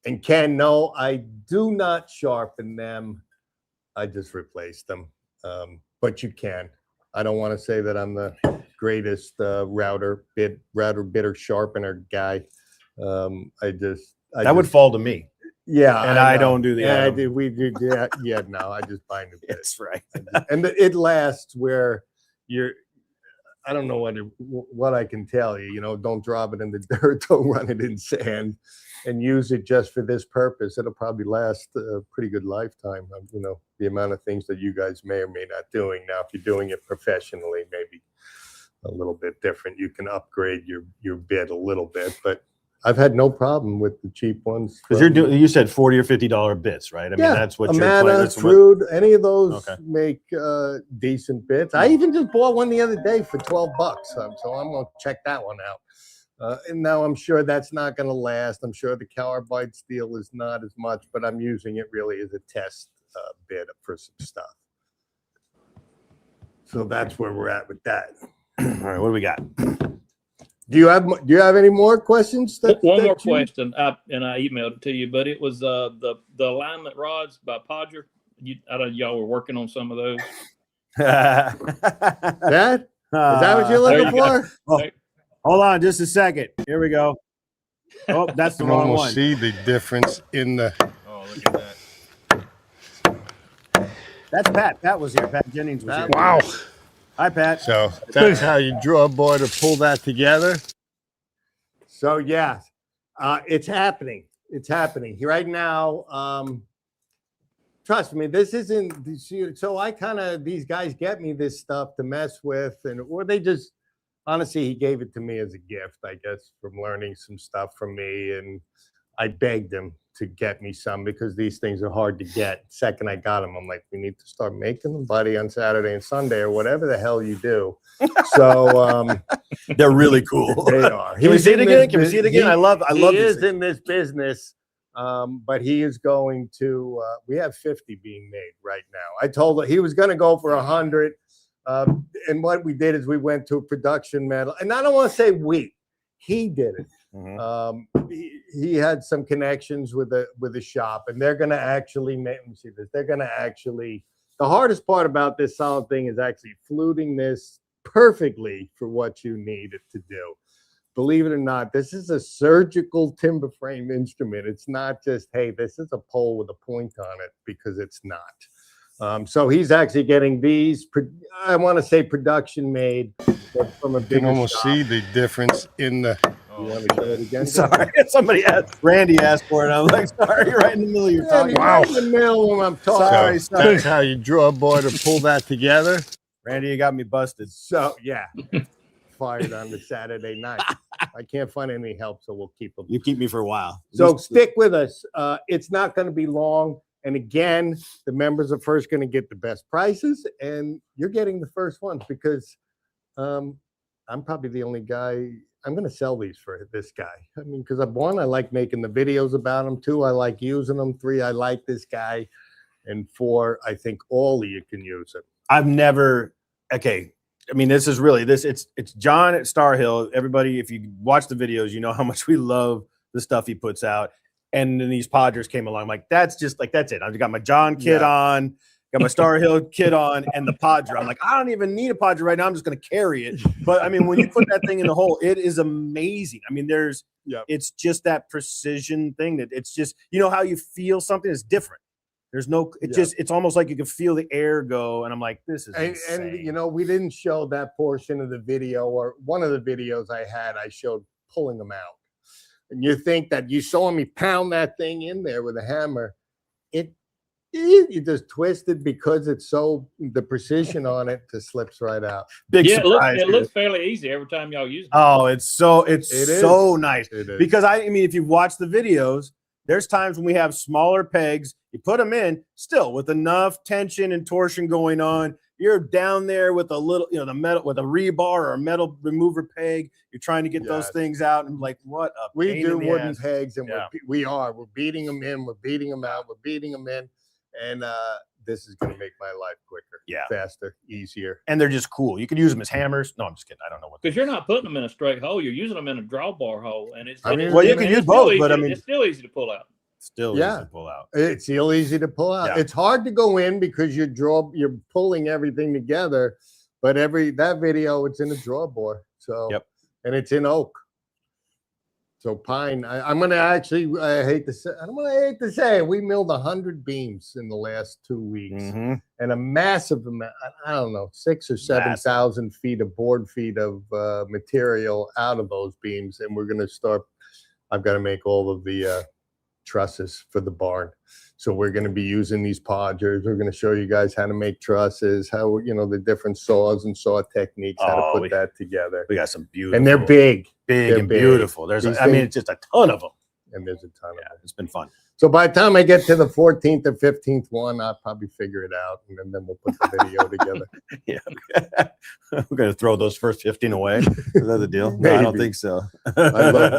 And Ken, no, I do not sharpen them. I just replace them. But you can. I don't want to say that I'm the greatest router bitter sharpener guy. that would fall to me. Yeah, and I know. don't do the Yeah, I Adam. did. We did. Yeah, yeah. No, I just buy new bits. That's right. And it lasts where I don't know what I can tell you. You know, don't drop it in the dirt, don't run it in sand, and use it just for this purpose. It'll probably last a pretty good lifetime. You know, the amount of things that you guys may or may not doing now. If you're doing it professionally, maybe a little bit different. You can upgrade your bit a little bit, but I've had no problem with the cheap ones. Because you said $40 or $50 bits, right? I mean, Yeah, that's what you're Amana, playing. That's what, Trude, any of those Okay. make decent bits. I even just bought one the other day for $12, so I'm gonna check that one out. And now I'm sure that's not gonna last. I'm sure the carbide steel is not as much, but I'm using it really as a test bit for some stuff. So that's where we're at with that. all right, what do we got? Do you have any more questions? One more that you- question, I emailed it to you, but it was the alignment rods by Podger. I don't know, y'all were working on some of those. That is that what you're There looking you go. for? Oh, hold on just a second. Here we go. Oh, that's the You can wrong almost one. see the difference in the. Oh, look at that. That's Pat. Pat was here. Pat Jennings was here. Wow. Hi, Pat. So that's how you draw a board to pull that together. So yeah, it's happening. It's happening right now. Trust me, this isn't. So I these guys get me this stuff to mess with, or they just honestly, he gave it to me as a gift, I guess, from learning some stuff from me, and I begged him to get me some because these things are hard to get. Second I got them, I'm like, we need to start making them, buddy, on Saturday and Sunday or whatever the hell you do. So They're really cool. they are. Can we see it again? Can we see it again? I love He these is things. in this business, but he is going to. We have 50 being made right now. I told him he was going to go for 100, and what we did is we went to a production metal, and I don't want to say we. He did it. Mhm. He had some connections with a shop, and they're going to actually make. Let me see this. They're going to actually. The hardest part about this solid thing is actually fluting this perfectly for what you need it to do. Believe it or not, this is a surgical timber frame instrument. It's not just, hey, this is a pole with a point on it, because it's not. So he's actually getting these, I want to say production made from a You bigger can almost shop. see the difference in the. You want to show it again? Sorry, somebody asked. Randy asked for it. I'm like, sorry, you're right in the middle of your Yeah, talking. you're right in the middle when I'm talking. Sorry, That's how you draw a board to pull that together. Randy, you got me busted. So yeah, fired on the Saturday night. I can't find any help, so we'll keep them. You keep me for a while. So stick with us. It's not going to be long. And again, the members are first going to get the best prices, and you're getting the first ones because I'm probably the only guy. I'm going to sell these for this guy. I mean, because one, I like making the videos about him. Two, I like using them. Three, I like this guy. And four, I think all of you can use it. I've never. Okay, I mean, this is really this. It's John at Star Hill. Everybody, if you watch the videos, you know how much we love the stuff he puts out. And then these Podgers came along. I'm like, that's it. I've got my John kit on, got my Star Hill kit on, and the Podger. I'm like, I don't even need a Podger right now. I'm just going to carry it. But I mean, when you put that thing in the hole, it is amazing. I mean, Yep. it's just that precision thing that it's just, you know, how you feel something is different. There's no, it Yeah. just, it's almost like you can feel the air go. And I'm like, this is And insane. you know, we didn't show that portion of the video, or one of the videos I showed pulling them out. And you think that you saw me pound that thing in there with a hammer. You just twist it because it's so, the precision on it just slips right out. Big Yeah, surprise. it looks fairly easy every time y'all use it. Oh, it's so It is. so nice. It is. Because I mean, if you've watched the videos, there's times when we have smaller pegs, you put them in still with enough tension and torsion going on. You're down there with a little, you know, the metal with a rebar or a metal remover peg. You're trying to get those Yes. things out, and like, what a We pain do in the wooden ass. pegs, and Yeah. we're beating them in, we're beating them out, we're beating them in, and this is going to make my life quicker, Yeah. faster, easier. And they're just cool. You can use them as hammers. No, I'm just kidding. I don't know what. Because you're not putting them in a straight hole, you're using them in a drawbar hole, and it's. I mean, Well, you and can it's use still both, but I easy- mean- it's still easy to pull out. Still Yeah. easy to pull out. It's still easy to pull out. Yeah. It's hard to go in because you're pulling everything together, but that video, it's in a drawbar. So Yep. and it's in oak. So pine. I'm gonna actually. I hate to say. I'm gonna hate to say it, we milled 100 beams in the last 2 weeks, Mhm. and a massive amount. I don't know, 6,000 or 7,000 feet of board feet of material out of those beams, and we're gonna start. I've got to make all of the trusses for the barn. So we're going to be using these podgers. We're going to show you guys how to make trusses, how, you know, the different saws and saw techniques, how Oh, to put that together. We got some beautiful, And they're big, big they're and big. beautiful. There's, These I mean, things- it's just a ton of them. and there's a ton of Yeah, them. it's been fun. So by the time I get to the 14th or 15th one, I'll probably figure it out, and then we'll put the video together. We're gonna throw those first 15 away. Is that the deal? No, I don't Maybe. think so. I love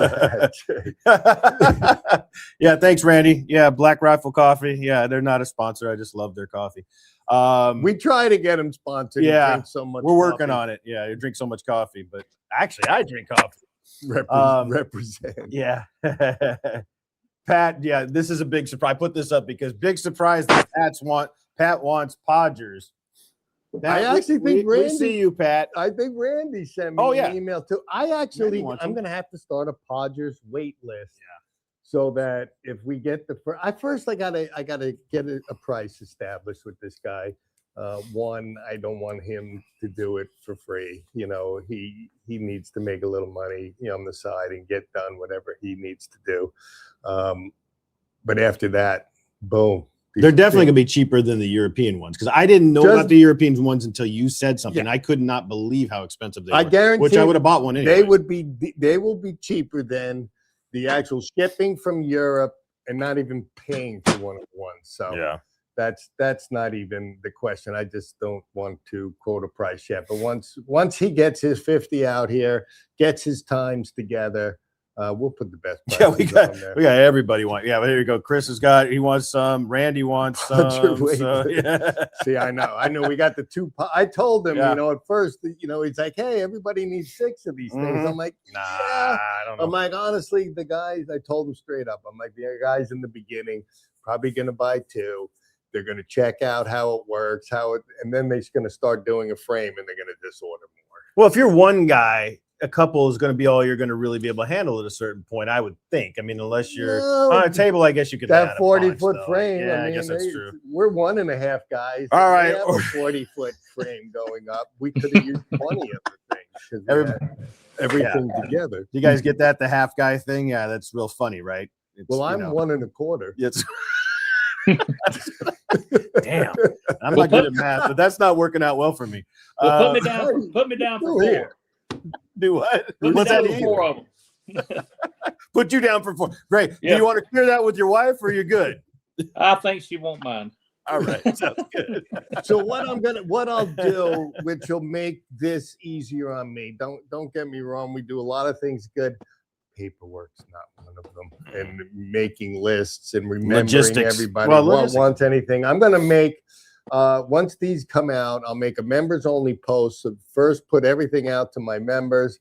that. Yeah, thanks, Randy. Yeah, Black Rifle Coffee. Yeah, they're not a sponsor. I just love their coffee. We try to get them sponsored. He Yeah, drinks so much we're working coffee. on it. Yeah, you drink so much coffee, but actually, I drink coffee. Represent. Yeah. Pat, yeah, this is a big surprise. I put this up because big surprise that Pat wants Podgers. I actually think we Randy- see you, Pat. I think Randy sent me Oh, an yeah. email too. I'm wants them. going to have to start a Podgers wait list. So that if we get I gotta get a price established with this guy. One, I don't want him to do it for free. You know, he needs to make a little money, you know, on the side and get done whatever he needs to do. But after that, boom. They're definitely going to be cheaper than the European ones because I didn't know Just- about the European ones until you said something. I could not believe how expensive they were. I guarantee which I would have bought one anyway. they will be cheaper than the actual shipping from Europe and not even paying for one of the ones. So Yeah. that's not even the question. I just don't want to quote a price yet. But once he gets his 50 out here, gets his times together, we'll put the best Yeah, prices on there. we got everybody want. Yeah, but here you go. Chris has got. He wants some. Randy wants some. Wait. So, yeah. See, I know. We got the two. I told him, Yeah. you know, at first, you know, he's like, hey, everybody needs 6 of these things. Mhm. I'm like, Nah, yeah. I don't know. I'm like, honestly, the guys, I told them straight up, I'm like, the guys in the beginning probably going to buy 2. They're going to check out how it works, and then they're going to start doing a frame and they're going to just order more. Well, if you're one guy, a couple is going to be all you're going to really be able to handle at a certain point. I would think. I mean, unless you're No, on a table, I guess you could. add that a 40-foot bunch, though. frame. Yeah, I I mean, guess that's true. we're 1.5 guys. All and we right. have a 40-foot frame going up. We could have used 20 of the things because Everybody- everything together. You guys get that? The half guy thing? Yeah, that's real funny, right? It's, Well, you I'm know, 1.25. It's damn. I'm Well, not good at math, but that's not working out well for me. Well, put me down for Go 4. here. Do what? Put me What's down that for mean? 4 of them. Put you down for 4. Great. Do Yeah. you want to clear that with your wife, or you're good? I think she won't mind. All right, sounds good. So what I'll do, which will make this easier on me. Don't get me wrong. We do a lot of things good. Paperwork's not one of them. And making lists and remembering Logistics. everybody Well, what logistics. wants anything. I'm gonna make once these come out, I'll make a members only post. So first put everything out to my members.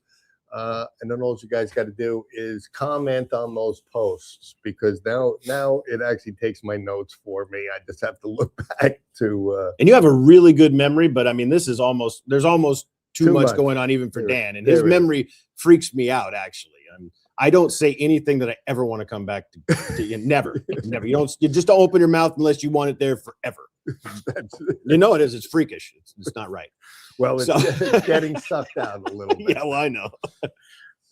And then all you guys got to do is comment on those posts because now it actually takes my notes for me. I just have to look back to And you have a really good memory, but I mean, there's almost too Too much much. going on even for There- Dan, and there his is. memory freaks me out. Actually, I don't say anything that I ever want to come back to you. Never. You just don't open your mouth unless you want it there forever. You know it is. It's freakish. It's not right. Well, it's, So- it's getting sucked out a little bit. Yeah, well, I know.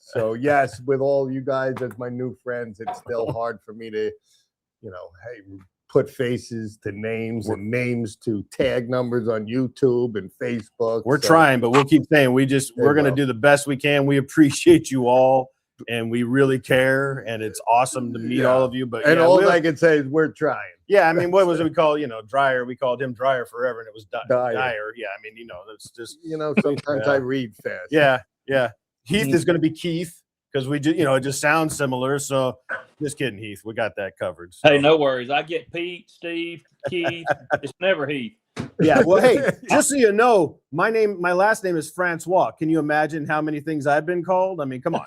So yes, with all you guys as my new friends, it's still hard for me to, hey, put faces to names and names to tag numbers on YouTube and Facebook. We're So, trying, but we'll keep saying we're going to will. do the best we can. We appreciate you all, and we really care, and it's awesome to meet Yeah. all of you. But And yeah, all I can say is we're trying. yeah, I mean, what was it we called? Dryer. We called him Dryer forever, and it was Dyer. Dyer. Yeah, I mean, that's just Sometimes Yeah. I read fast. yeah. Heath is going to be Keith because we just it just sounds similar. So just kidding, Heath. We got that covered. So. Hey, no worries. I get Pete, Steve, Keith. It's never Heath. Yeah. Well, hey, just so you know, my last name is Francois. Can you imagine how many things I've been called? I mean, come on.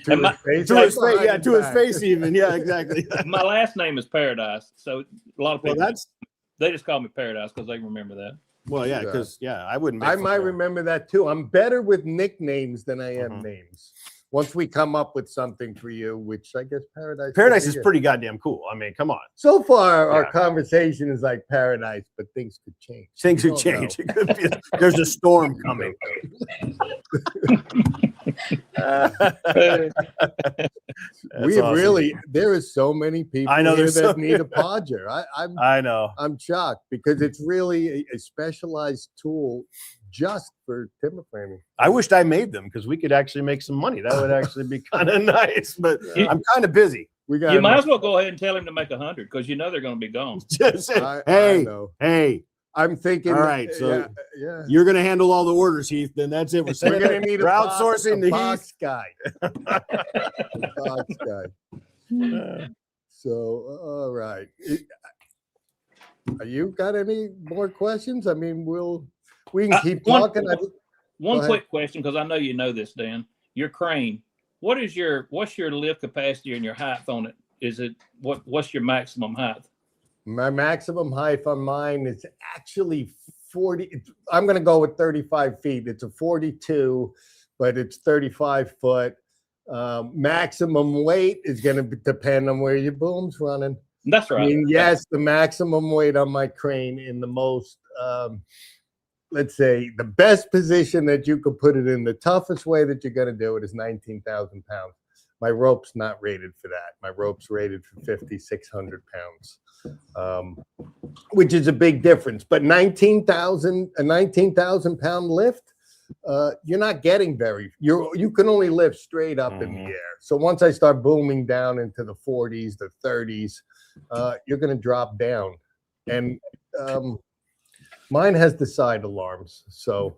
To And my- his face, To his behind face, yeah, his to his back. face, even. Yeah, exactly. My last name is Paradise, so a lot of Well, people that's they just call me Paradise because they remember that. well, yeah, Yeah. because I wouldn't. Make I fun might of it. remember that too. I'm better with nicknames than I am Mhm. names. Once we come up with something for you, which I guess Paradise. could Paradise be is it. pretty goddamn cool. I mean, come on, So far, our Yeah. conversation is like paradise, but things could change. things We could don't know. change. It could be, there's a storm coming. We That's awesome. really, there is so many people I know here there's that so need a podger. I know. I'm shocked because it's really a specialized tool just for timber framing. I wished I made them because we could actually make some money. That would actually be kind of nice. But You- I'm kind of busy. We got. You might as well go ahead and tell him to make 100 because you know they're going to be gone. Just say, I hey, know. hey, I'm thinking. All right, so- yeah. you're gonna handle all the orders, Heath. Then that's it. We're We're sending gonna it. need We're a box, outsourcing a the Heath. box guy. A box guy. So, all right. You got any more questions? I mean, we can keep one- talking. One ahead. quick question because I know you know this, Dan. Your crane, what's your lift capacity and your height on it? Is it what's your maximum height? My maximum height on mine is actually 40. I'm going to go with 35 feet. It's a 42, but it's 35 foot. Maximum weight is going to depend on where your boom's running. That's I right. mean, yes, the maximum weight on my crane in the most, let's say, the best position that you could put it in, the toughest way that you're going to do it is 19,000 pounds. My rope's not rated for that. My rope's rated for 5,600 pounds, which is a big difference. But a 19,000 pound lift, you're not getting you can only lift straight up in the Mhm. air. So once I start booming down into the 40s, the 30s, you're going to drop down. And mine has the side alarms. So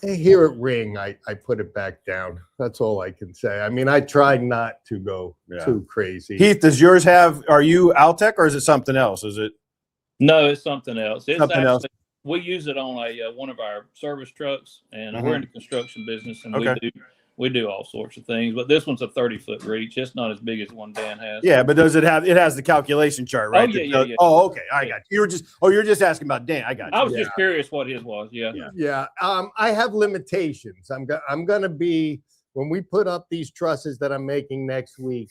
I hear it ring, I put it back down. That's all I can say. I mean, I try not to go Yeah. too crazy. Heath, does yours have? Are you Altec or is it something else? Is it? No, it's something else. It's Something actually else. we use it on a one of our service trucks, and Mhm. we're in the construction business, and Okay. we do all sorts of things. But this one's a 30-foot reach. It's not as big as the one Dan has. Yeah, but does it have? It has the calculation chart, right? yeah, That yeah, does- yeah. Oh, okay. I got you. You're just asking about Dan. I got you. I was Yeah. just curious what his was. Yeah. Yeah. Yeah, I have limitations. I'm going to be, when we put up these trusses that I'm making next week,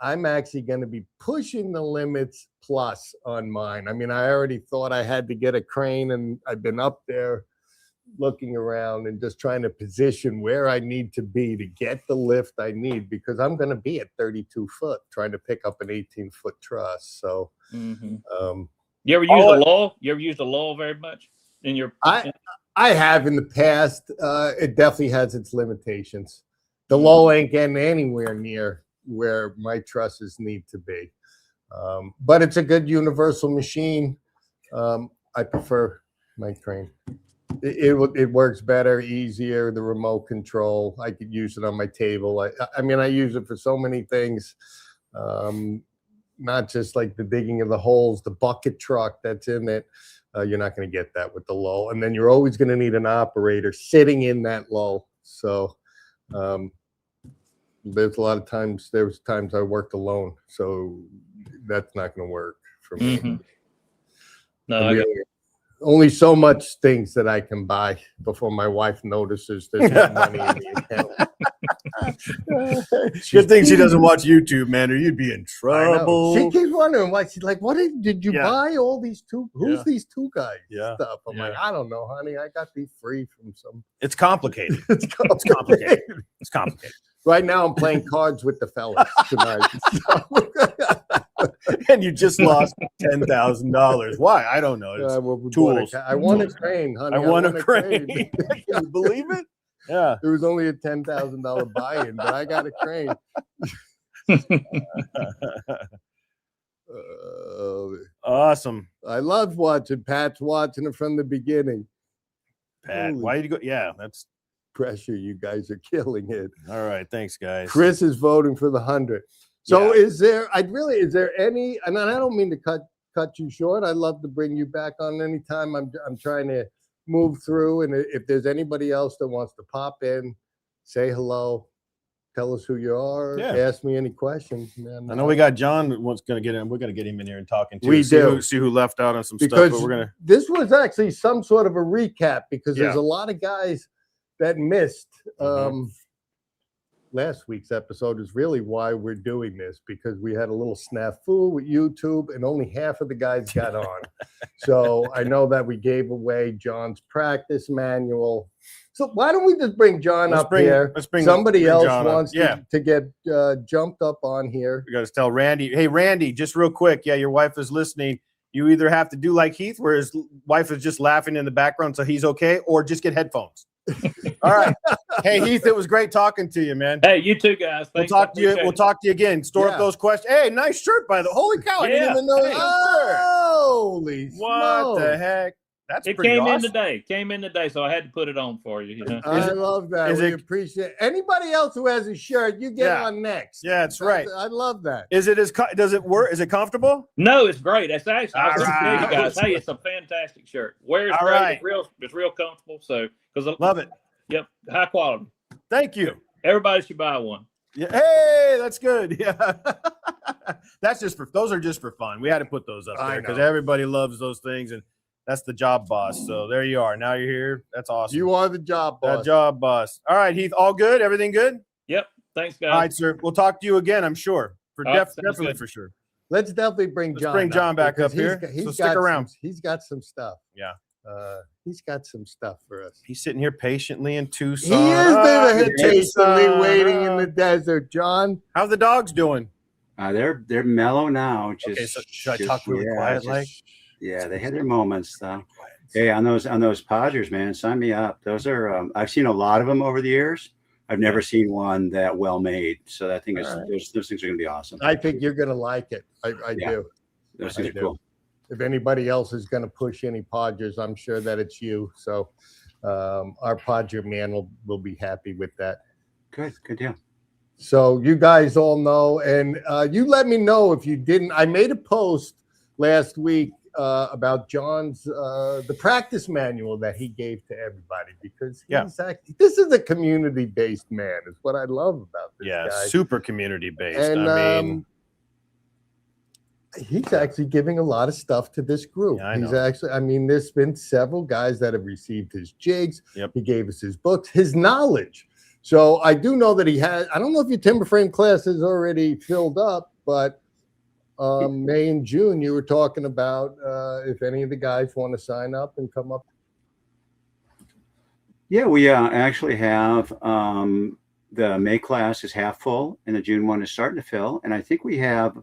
I'm actually going to be pushing the limits plus on mine. I mean, I already thought I had to get a crane, and I've been up there looking around and just trying to position where I need to be to get the lift I need, because I'm going to be at 32 foot trying to pick up an 18-foot truss. So, hmm um, You ever use Oh, a lull? You ever used a lull very much in your? I have in the past. It definitely has its limitations. The low ain't getting anywhere near where my trusses need to be. But it's a good universal machine. I prefer my crane. It works better, easier. The remote control, I could use it on my table. I mean, I use it for so many things. Not just like the digging of the holes, the bucket truck that's in it. You're not going to get that with the lull. And then you're always going to need an operator sitting in that lull. So there's times I worked alone. So that's not going to work for me. Mhm. No, And I got- only so much things that I can buy before my wife notices there's no money in the account. Good thing she doesn't watch YouTube, man, or you'd be in I know. trouble. She keeps wondering why. She's like, "What did you Yeah. buy all these two? Who's Yeah. these two guys? Yeah. Stuff." I'm like, Yeah. "I don't know, honey. I got these free from some." It's complicated. It's complicated. It's complicated. Right now, I'm playing cards with the fellas tonight. And you just lost $10,000. Why? I don't know. It's- We bought tools. I won a crane, honey. I won a crane. Can you believe it? Yeah. It was only a $10,000 buy-in, but I got a crane. Awesome. I love watching. Pat's watching it from the beginning. Pat, Holy why did you go? Yeah, that's Pressure, you guys are killing it. all right. Thanks, guys. Chris is voting for the 100. So Yeah. is there any, and I don't mean to cut you short. I'd love to bring you back on anytime. I'm trying to move through. And if there's anybody else that wants to pop in, say hello, tell us who you are, Yeah. ask me any questions, man. I know we got John wants going to get him. We're going to get him in here and talking to. We see do. see who left out on some Because stuff. But we're gonna. this was actually some sort of a recap because there's Yeah. a lot of guys that missed Mhm. last week's episode is really why we're doing this, because we had a little snafu with YouTube and only half of the guys got on. So I know that we gave away John's practice manual. So why don't we just bring John Let's up bring- here? let's bring- Somebody bring else John up. wants Yeah. to get jumped up on here. We got to tell Randy. Hey, Randy, just real quick. Yeah, your wife is listening. You either have to do like Heath, where his wife is just laughing in the background, so he's okay, or just get headphones. All right. Hey, Heath, it was great talking to you, man. Hey, you too, guys. We'll Thanks. talk to you. Appreciate We'll it. talk to you again. Store Yeah. up those questions. Hey, nice shirt by the. Holy cow! I didn't Yeah. even know. Hey. Holy What the smokes. heck? That's It pretty came in awesome. today. Came in today, so I had to put it on for you. You know? I love that. is We it- appreciate anybody else who has a shirt. You get Yeah. on next. Yeah, that's right. I love that. Is it does it work? Is it comfortable? No, it's great. That's actually I was All going to tell you right. guys. Hey, it's a fantastic shirt. Wears All great. right. It's real comfortable. So because Love it. yep, high quality. Thank you. Everybody should buy one. Yeah. Hey, that's good. Yeah. That's just those are just for fun. We had to put those up I there because know. everybody loves those things, and that's the job boss. So there you are. Now you're here. That's awesome. You are the job that boss. job boss. All right, Heath. All good. Everything good. Yep. Thanks, guys. All right, sir. We'll talk to you again. I'm sure. For All right, sounds definitely good. for sure. Let's definitely bring Let's John. bring John back because up here. So stick around. He's got some stuff. Yeah. He's got some stuff for us. He's sitting here patiently in He Tucson. is Ah, there patiently Tucson. waiting in Ah. the desert, John. How the dogs doing? They're mellow now. Just, Okay, so should I talk really quiet, like? Yeah, they had their moments though. Hey, on those Podgers, man, sign me up. Those are I've seen a lot of them over the years. I've never seen one that well made. So I think All right. those things are going to be awesome. I think you're gonna like it. I Yeah. do. Those I things are do. cool. If anybody else is gonna push any Podgers, I'm sure that it's you. So our Podger man will be happy with that. Good deal. So you guys all know, and you let me know if you didn't. I made a post last week about John's the practice manual that he gave to everybody because this is a community-based man. Is what I love about this Yeah, guy. super community based. And I mean, he's actually giving a lot of stuff to this group. Yeah, I He's know. actually, I mean, there's been several guys that have received his jigs. Yep. He gave us his books, his knowledge. So I do know that he has, I don't know if your timber frame class is already filled up, but May and June, you were talking about if any of the guys want to sign up and come up. Yeah, we actually have the May class is half full and the June one is starting to fill. And I think we have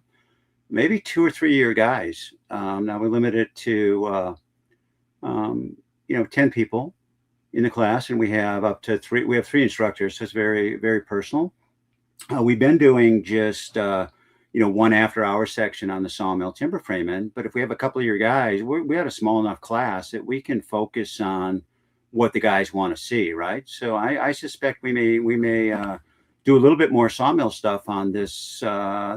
maybe 2 or 3 year guys. Now we limit it to 10 people in the class, and we have up to 3. We have 3 instructors, so it's very, very personal. We've been doing just one after hour section on the sawmill timber framing, but if we have a couple of your guys, we have a small enough class that we can focus on what the guys want to see, right? So I suspect we may do a little bit more sawmill stuff on this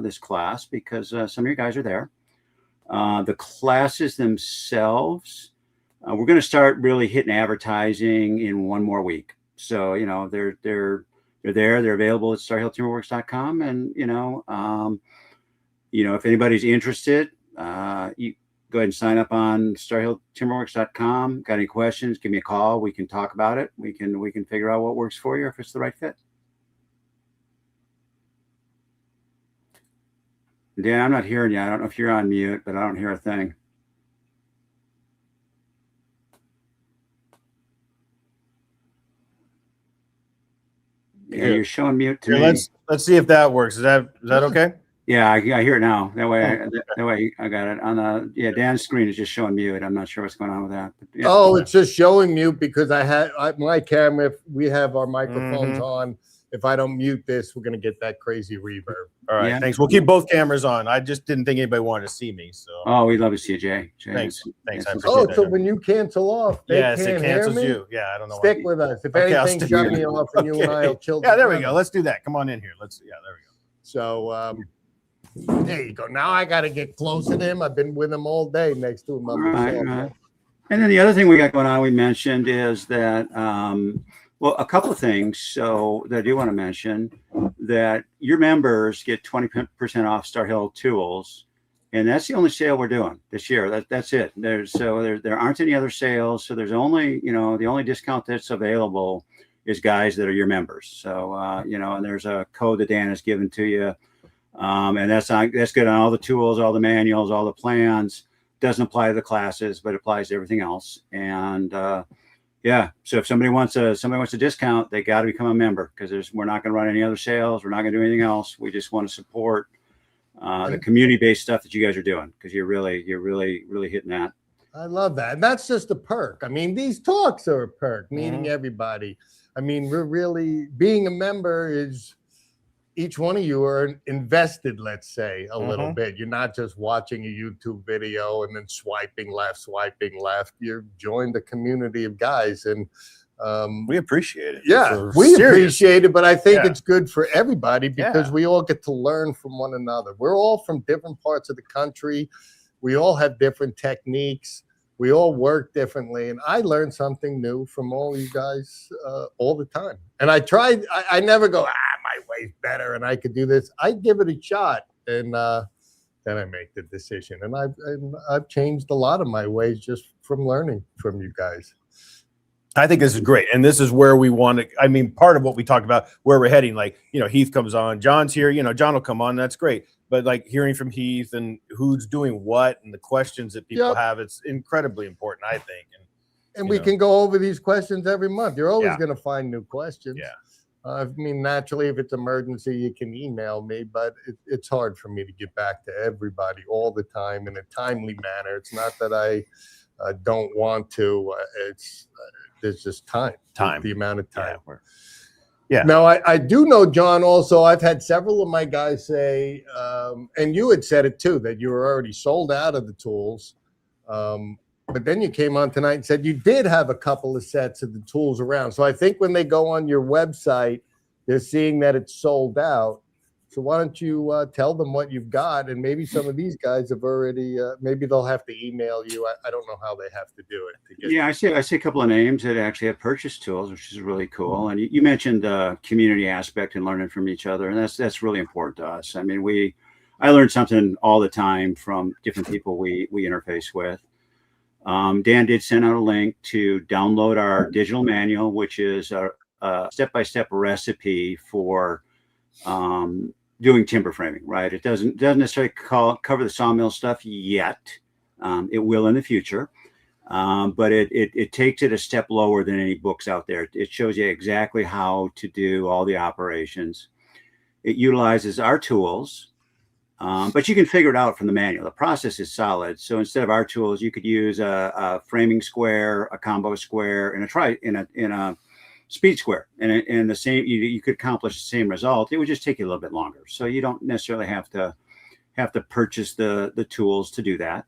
this class because some of your guys are there. The classes themselves, we're going to start really hitting advertising in 1 more week. So they're there, they're available at StarHillTimberworks.com, and if anybody's interested, you go ahead and sign up on StarHillTimberworks.com. Got any questions? Give me a call. We can talk about it. We can figure out what works for you if it's the right fit. Dan, I'm not hearing you. I don't know if you're on mute, but I don't hear a thing. Yeah, you're showing mute to Here, me. let's see if that works. Is that okay? Yeah, I hear it now. That way I got it on the Dan's screen is just showing mute. I'm not sure what's going on with that. But yeah. Oh, it's just showing mute because my camera, if we have our microphones on, if I don't mute this, we're going to get that crazy reverb. All right, thanks. We'll keep both cameras on. I just didn't think anybody wanted to see me. So Oh, we'd love to see you, Jay. Thanks. I appreciate Oh, that. so when you cancel off, they Yes, can't it hear cancels me? you. Yeah, I don't know. Stick why. with us. If Okay, I'll anything, stick shut with me you. off and you and I will chill. Yeah, there we together. go. Let's do that. Come on in here. There we go. So there you go. Now I got to get closer to him. I've been with him all day next to him. Right. And then the other thing we got going on, we mentioned is that, well, a couple of things. So that I do want to mention that your members get 20% off Star Hill tools. And that's the only sale we're doing this year. That's it. There aren't any other sales. So there's only, the only discount that's available is guys that are your members. So, and there's a code that Dan has given to you. And that's good on all the tools, all the manuals, all the plans. Doesn't apply to the classes, but applies to everything else. And so if somebody wants a discount, they got to become a member because we're not going to run any other sales. We're not going to do anything else. We just want to support the community-based stuff that you guys are doing because you're really hitting that. I love that. And that's just a perk. I mean, these talks are a perk, meeting everybody. I mean, we're really being a member is each one of you are invested, let's say, a little bit. You're not just watching a YouTube video and then swiping left. You've joined a community of guys, and we appreciate it. Yeah, we appreciate it, but I think it's good for everybody because we all get to learn from one another. We're all from different parts of the country. We all have different techniques. We all work differently, and I learn something new from all you guys all the time. And I never go, my way's better and I could do this. I give it a shot, and then I make the decision. And I've changed a lot of my ways just from learning from you guys. I think this is great. And this is where we want to, I mean, part of what we talked about, where we're heading, like, Heath comes on, John's here, John will come on. That's great. But like hearing from Heath and who's doing what and the questions that people have, it's incredibly important, I think. And we can go over these questions every month. You're always going to find new questions. Yeah. I mean, naturally, if it's emergency, you can email me, but it's hard for me to get back to everybody all the time in a timely manner. It's not that I don't want to. There's just time, the amount of time. Yeah. Now, I do know, John, also, I've had several of my guys say, and you had said it too, that you were already sold out of the tools. But then you came on tonight and said you did have a couple of sets of the tools around. So I think when they go on your website, they're seeing that it's sold out. So why don't you tell them what you've got? And maybe some of these guys have already, maybe they'll have to email you. I don't know how they have to do it. I see a couple of names that actually have purchased tools, which is really cool. And you mentioned the community aspect and learning from each other. And that's really important to us. I mean, I learn something all the time from different people we interface with. Dan did send out a link to download our digital manual, which is a step-by-step recipe for doing timber framing, right? It doesn't necessarily cover the sawmill stuff yet. It will in the future, but it takes it a step lower than any books out there. It shows you exactly how to do all the operations. It utilizes our tools. But you can figure it out from the manual. The process is solid. So instead of our tools, you could use a framing square, a combo square, and a speed square, and the same. You could accomplish the same result. It would just take you a little bit longer. So you don't necessarily have to purchase the tools to do that.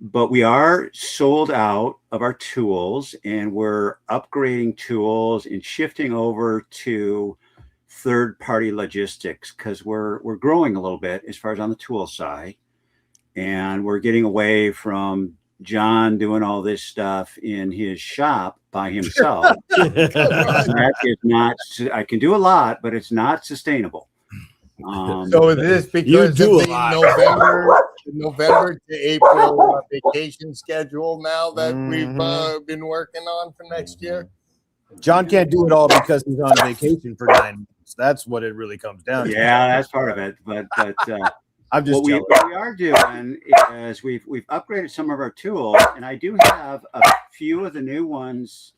But we are sold out of our tools, and we're upgrading tools and shifting over to third-party logistics because we're growing a little bit as far as on the tool side, and we're getting away from John doing all this stuff in his shop by himself. That is not. I can do a lot, but it's not sustainable. So is this because of the November to April vacation schedule now that we've been working on for next year? John can't do it all because he's on vacation for 9 months. That's what it really comes down to. Yeah, that's part of it. But I'm just jealous. what we are doing is we've upgraded some of our tools, and I do have a few of the new ones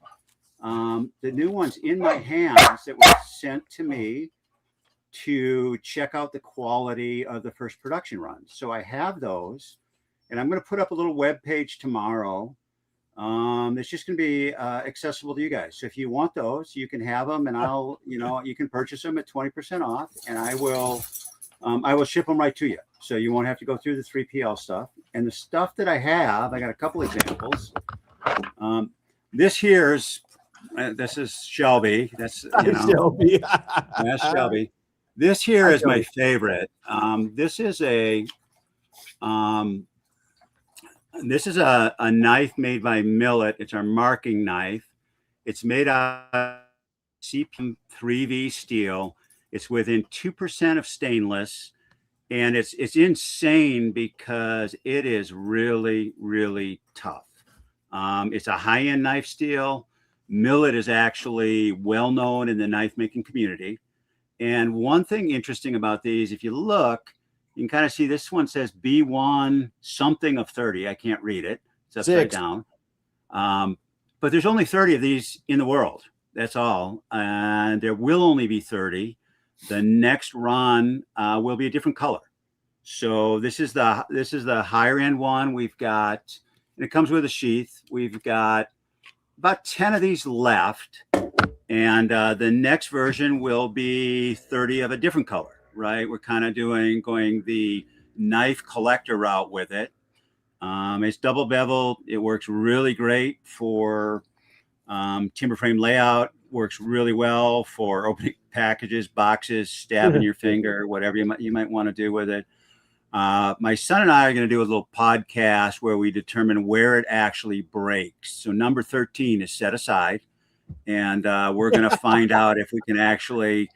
in my hands that were sent to me to check out the quality of the first production runs. So I have those, and I'm going to put up a little web page tomorrow. It's just going to be accessible to you guys. So if you want those, you can have them, and you can purchase them at 20% off, and I will ship them right to you. So you won't have to go through the 3PL stuff. And the stuff that I have, I got a couple examples. This is Shelby. That's Shelby. that's Shelby. This here is my favorite. This is a knife made by Millet. It's our marking knife. It's made out of CPM 3V steel. It's within 2% of stainless, and it's insane because it is really, really tough. It's a high-end knife steel. Millet is actually well known in the knife making community. And one thing interesting about these, if you look, you can kind of see this one says B1 something of 30. I can't read it. It's upside down. But there's only 30 of these in the world. That's all. And there will only be 30. The next run will be a different color. So this is the higher end one. We've got, and it comes with a sheath. We've got about 10 of these left. And the next version will be 30 of a different color, right? We're kind of going the knife collector route with it. It's double beveled. It works really great for timber frame layout. Works really well for opening packages, boxes, stabbing your finger, whatever you might want to do with it. My son and I are going to do a little podcast where we determine where it actually breaks. So number 13 is set aside, and we're going to find out if we can actually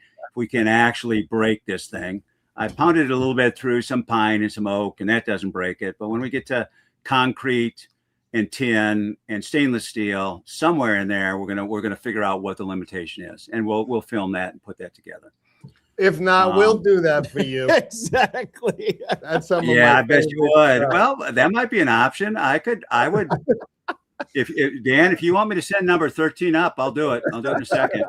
break this thing. I pounded it a little bit through some pine and some oak, and that doesn't break it. But when we get to concrete and tin and stainless steel, somewhere in there, we're gonna figure out what the limitation is, and we'll film that and put that together. If not, we'll do that for you. Exactly. That's some. Yeah, I bet you would. Well, that might be an option. I would. If Dan, if you want me to send number 13 up, I'll do it. I'll do it in a second.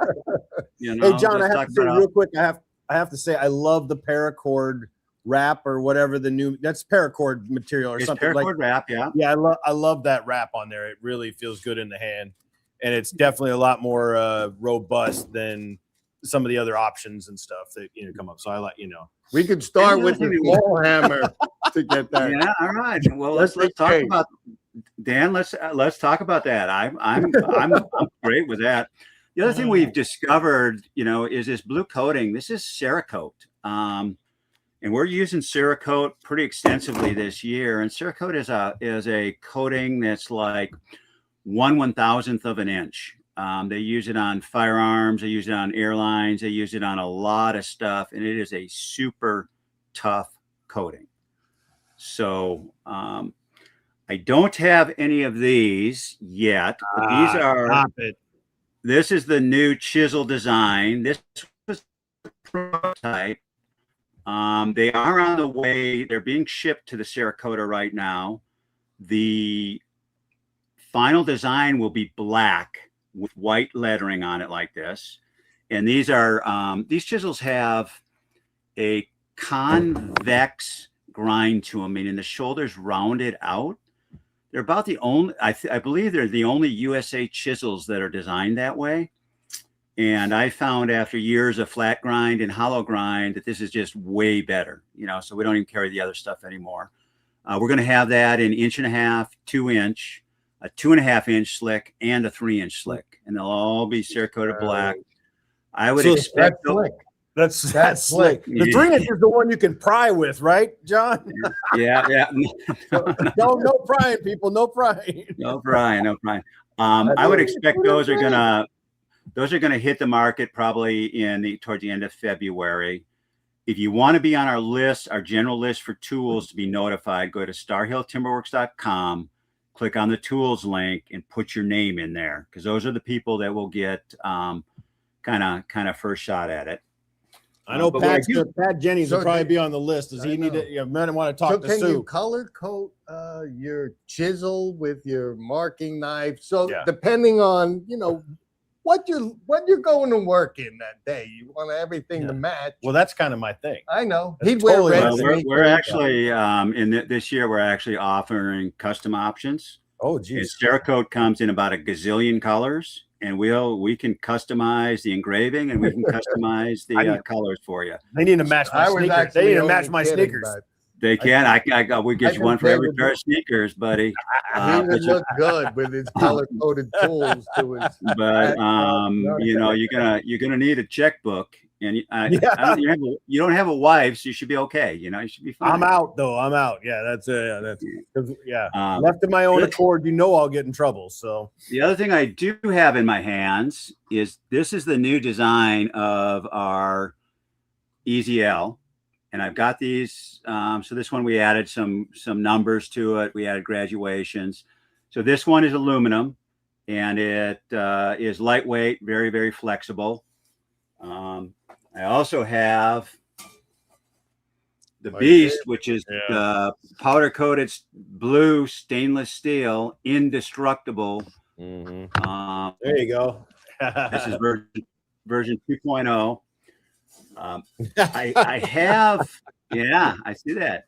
Hey, John, I have to say real quick. I have to say I love the paracord wrap or whatever that's paracord material or it's something paracord like wrap. Yeah. Yeah, I love that wrap on there. It really feels good in the hand, and it's definitely a lot more robust than some of the other options and stuff that come up. So I like we could start with the small hammer to get that. Yeah. All right. Well, let's talk about Dan. Let's talk about that. I'm great with that. The other thing we've discovered, is this blue coating. This is Cerakote. And we're using Cerakote pretty extensively this year. And Cerakote is a coating that's like 1/1000th of an inch. They use it on firearms. They use it on airlines. They use it on a lot of stuff. And it is a super tough coating. So I don't have any of these yet. But these are. This is the new chisel design. This was the prototype. They are on the way. They're being shipped to the Cerakote right now. The final design will be black with white lettering on it like this. And these chisels have a convex grind to them, meaning the shoulders rounded out. They're about the only, I believe they're the only USA chisels that are designed that way. And I found after years of flat grind and hollow grind that this is just way better, so we don't even carry the other stuff anymore. We're going to have that in 1.5 inch, 2 inch, a 2.5 inch slick, and a 3 inch slick. And they'll all be Cerakote black. I would expect that's slick. The 3 inch is the one you can pry with, right, John? Yeah. No prying, people. No prying. No prying. I would expect those are gonna hit the market probably towards the end of February. If you want to be on our list, our general list for tools to be notified, go to starhilltimberworks.com, click on the tools link, and put your name in there, because those are the people that will get kind of first shot at it. I know But what I Pat Jennings So will probably can- be on the list. Does I he need know. to? You know, want to So talk to can you Sue? color coat your chisel with your marking knife? So Yeah. depending on what you're going to work in that day, you want everything to Yeah. match. Well, that's kind of my thing. I know That's he'd wear totally red my Well, thing. we're sneakers. actually this year we're actually offering custom options. Oh, And geez. Cerakote comes in about a gazillion colors, and we can customize the engraving and we can customize the colors for you. They need to match my I was sneakers. actually They need to only match my kidding, sneakers. but They can. We I get you one for think every they would pair look- of sneakers, buddy. he But would look good with his color coded tools to his. you're gonna need a checkbook, and Yeah. you don't have a wife, so you should be okay. You should be fine. I'm out though. I'm out. Yeah, that's that's 'cause, yeah. Um, Left to my own good. accord, I'll get in trouble. So The other thing I do have in my hands is this is the new design of our EZL, and I've got these. So this one we added some numbers to it. We added graduations. So this one is aluminum, and it is lightweight, very, very flexible. I also have the Beast, which is powder coated blue stainless steel, indestructible. there you go. This is version 2.0. I have, I see that.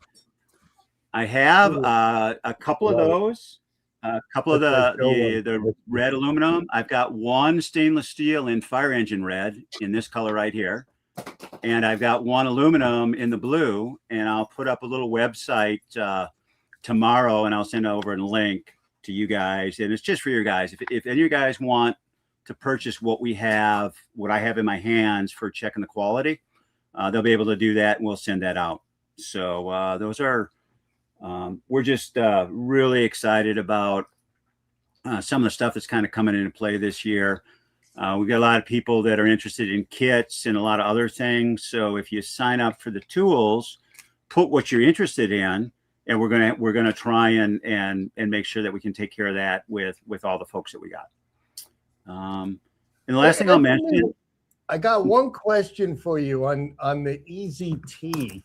I have a couple of those, a couple of the red aluminum. I've got one stainless steel in fire engine red in this color right here. And I've got one aluminum in the blue, and I'll put up a little website tomorrow, and I'll send over a link to you guys. And it's just for you guys. If any of you guys want to purchase what I have in my hands for checking the quality, they'll be able to do that, and we'll send that out. So those are, we're just really excited about some of the stuff that's kind of coming into play this year. We've got a lot of people that are interested in kits and a lot of other things. So if you sign up for the tools, put what you're interested in, and we're gonna try and make sure that we can take care of that with all the folks that we got. And the last thing I'll mention, I got one question for you on the EZT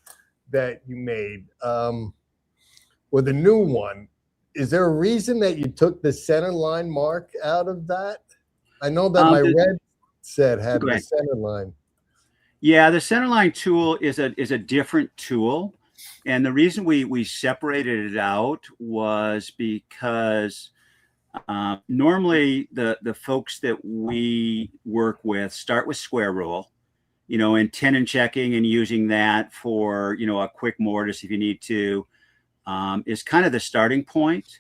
that you made, or the new one. Is there a reason that you took the center line mark out of that? I know that my red set had the center line. Yeah, the centerline tool is a different tool, and the reason we separated it out was because normally the folks that we work with start with square rule, and tenon checking and using that for a quick mortise if you need to, is kind of the starting point.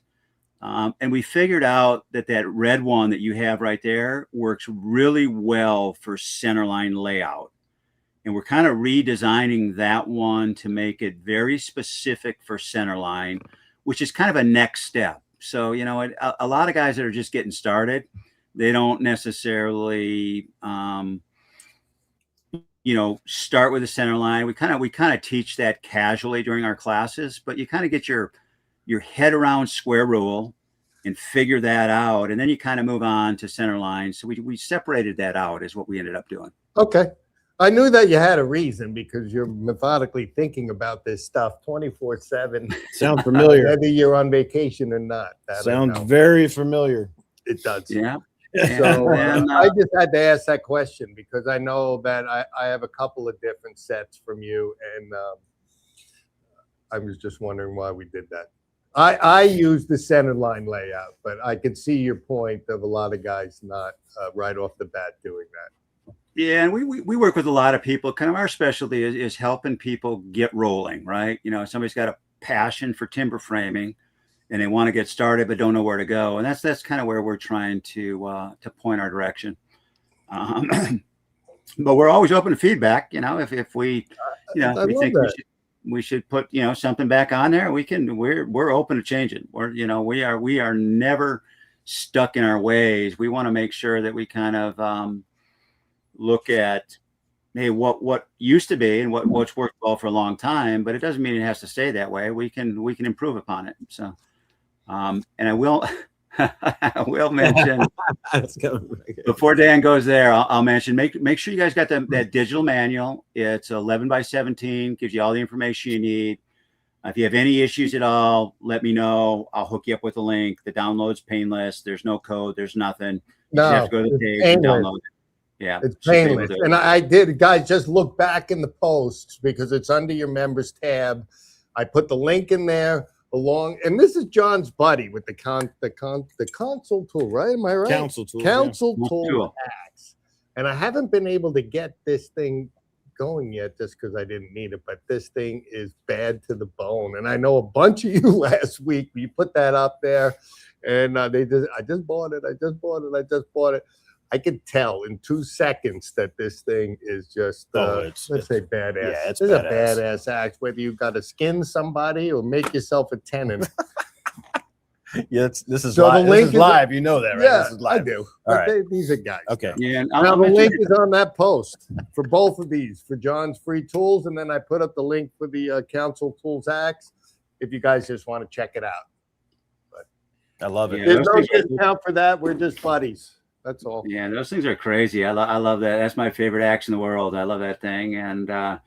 And we figured out that red one that you have right there works really well for centerline layout. And we're kind of redesigning that one to make it very specific for centerline, which is kind of a next step. So, a lot of guys that are just getting started, they don't necessarily, start with the centerline. We kind of teach that casually during our classes, but you kind of get your head around square rule and figure that out, and then you kind of move on to center line. So we separated that out is what we ended up doing. Okay. I knew that you had a reason because you're methodically thinking about this stuff 24/7. Sounds familiar. Whether you're on vacation or not. That I Sounds know. very familiar. It does. Yeah. So And, I just had to ask that question because I know that I have a couple of different sets from you, and I was just wondering why we did that. I use the center line layout, but I could see your point of a lot of guys not right off the bat doing that. Yeah, and we work with a lot of people. Kind of our specialty is helping people get rolling, right? Somebody's got a passion for timber framing, and they want to get started but don't know where to go, and that's kind of where we're trying to point our direction. But we're always open to feedback. If we, we think we should put something back on there, we're open to changing. We are never stuck in our ways. We want to make sure that we kind of look at what used to be and what's worked well for a long time, but it doesn't mean it has to stay that way. We can improve upon it. So and I will mention That's coming back. before Dan goes there. I'll mention make sure you guys got that digital manual. It's 11 by 17. Gives you all the information you need. If you have any issues at all, let me know. I'll hook you up with a link. The download's painless. There's no code. There's nothing. You just have to go to the page and download it. Yeah, It's should be able painless. to- And I did, guys, just look back in the posts because it's under your members tab. I put the link in there along, and this is John's buddy with the console tool, right? Am I right? Council tool. Council Yeah. tool Tool. hacks. And I haven't been able to get this thing going yet just because I didn't need it, but this thing is bad to the bone. And I know a bunch of you last week, you put that up there and I just bought it. I could tell in 2 seconds that this thing is just, let's say badass. Yeah, it's a badass. badass act, whether you got to skin somebody or make yourself a tenant. Yeah, this is So the live. This link is is- live. You know that, right? Yeah, This is I live. do. All But right. these are guys. Okay. Yeah, and Now I'll the mention link is on that post for both of these, for John's free tools, and then I put up the link for the Council Tools Axe if you guys just want to check it out. I love it. Yeah, There's those no things are- discount for that. We're just buddies. That's all. Yeah, those things are crazy. I love that. That's my favorite axe in the world. I love that thing, and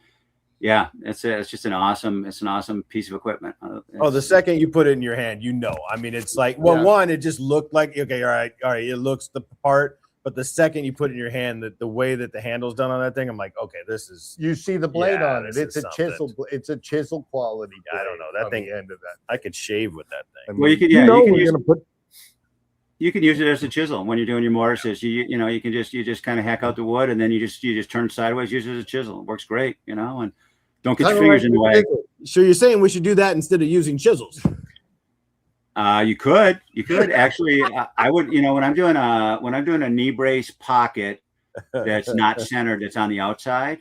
yeah, it's just an awesome piece of equipment. Oh, the second you put it in your hand, you know. I mean, it's like, well, Yeah. one, it just looked like, okay, all right, it looks the part. But the second you put it in your hand, the way that the handle's done on that thing, I'm like, okay, this is, You see the blade Yeah, on it. this It's is a something. chisel. It's a chisel quality. I don't blade know, that on thing- The end of that. I could shave with that thing. I Well, you mean, could- yeah, you know can we're use- gonna put. You can use it as a chisel when you're doing your mortises. You know, you just kind of hack out the wood, and then you just turn it sideways. Use it as a chisel. It works great. You know, and don't get your kinda fingers like in the way. chisel. So you're saying we should do that instead of using chisels? You could actually. I would. You know, when I'm doing a knee brace pocket that's not centered, that's on the outside,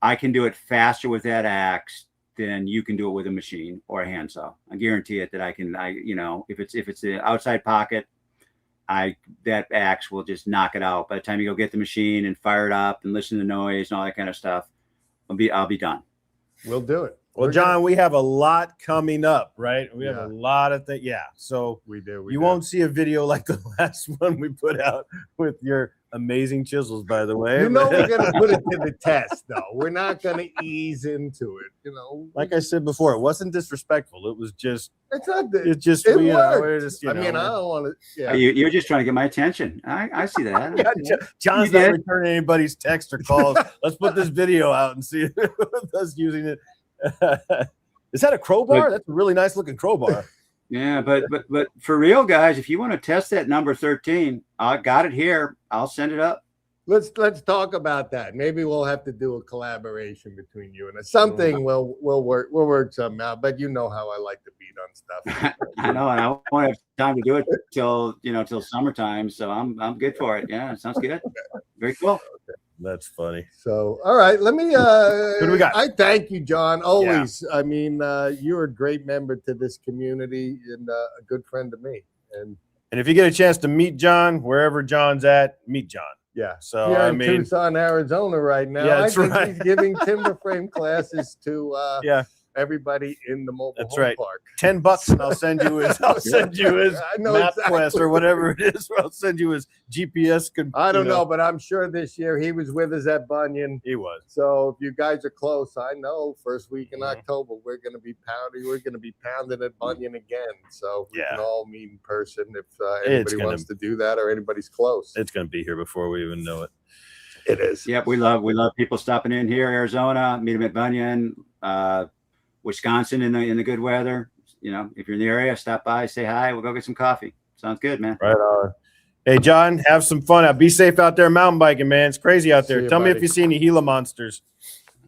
I can do it faster with that axe than you can do it with a machine or a handsaw. I guarantee it that I can. You know, if it's the outside pocket, that axe will just knock it out. By the time you go get the machine and fire it up and listen to the noise and all that kind of stuff, I'll be done. We'll do it. Well, We're John, we have a lot coming up, right? We have Yeah. a lot of things. Yeah. So We do. you won't see a video like the last one we put out with your amazing chisels, by the way. You know but- we're gonna put it to the test, though. We're not gonna ease into it. You know, like I said before, it wasn't disrespectful. It was just, it's not. The, it just, It you know, worked. we're just, you I know. mean, I don't want to. Yeah. You're just trying to get my attention. I see that. Yeah, John's You not did. returning anybody's text or calls. Let's put this video out and see us using it. Is that a crowbar? But- That's a really nice looking crowbar. Yeah, but for real, guys, if you want to test that number 13, I got it here. I'll send it up. Let's talk about that. Maybe we'll have to do a collaboration between you and us. Something we'll work something out. But you know how I like to beat on stuff. I know, and I won't have time to do it till summertime. So I'm good for it. Yeah, sounds good. Very cool. That's funny. So, all right, let me. What do we got? I thank you, John. Always. I mean, you're a great member to this community and a good friend to me. And And if you get a chance to meet John, wherever John's at, meet John. yeah, So, here I in mean, Tucson, Arizona, right now. Yeah, I that's think right. he's giving timber frame classes to Yeah. everybody in the mobile That's home right. park. $10 and I'll send you his I know MapQuest exactly. or whatever it is. I'll send you his GPS. I don't know, but I'm sure this year he was with us at Bunyan. He was. So if you guys are close, I know first week in Mhm. October we're going to be pounding. We're going to be pounding at Bunyan again. So we can Yeah. all meet in person if anybody gonna- wants to do that or anybody's close. It's going to be here before we even know it. It is. Yep, we love people stopping in here, Arizona, meet them at Bunyan, Wisconsin in the good weather. You know, if you're in the area, stop by, say hi. We'll go get some coffee. Sounds good, man. Right on. Hey, John, have some fun out. Be safe out there mountain biking, man. It's crazy out there. See you, Tell me if buddy. you see any Gila monsters.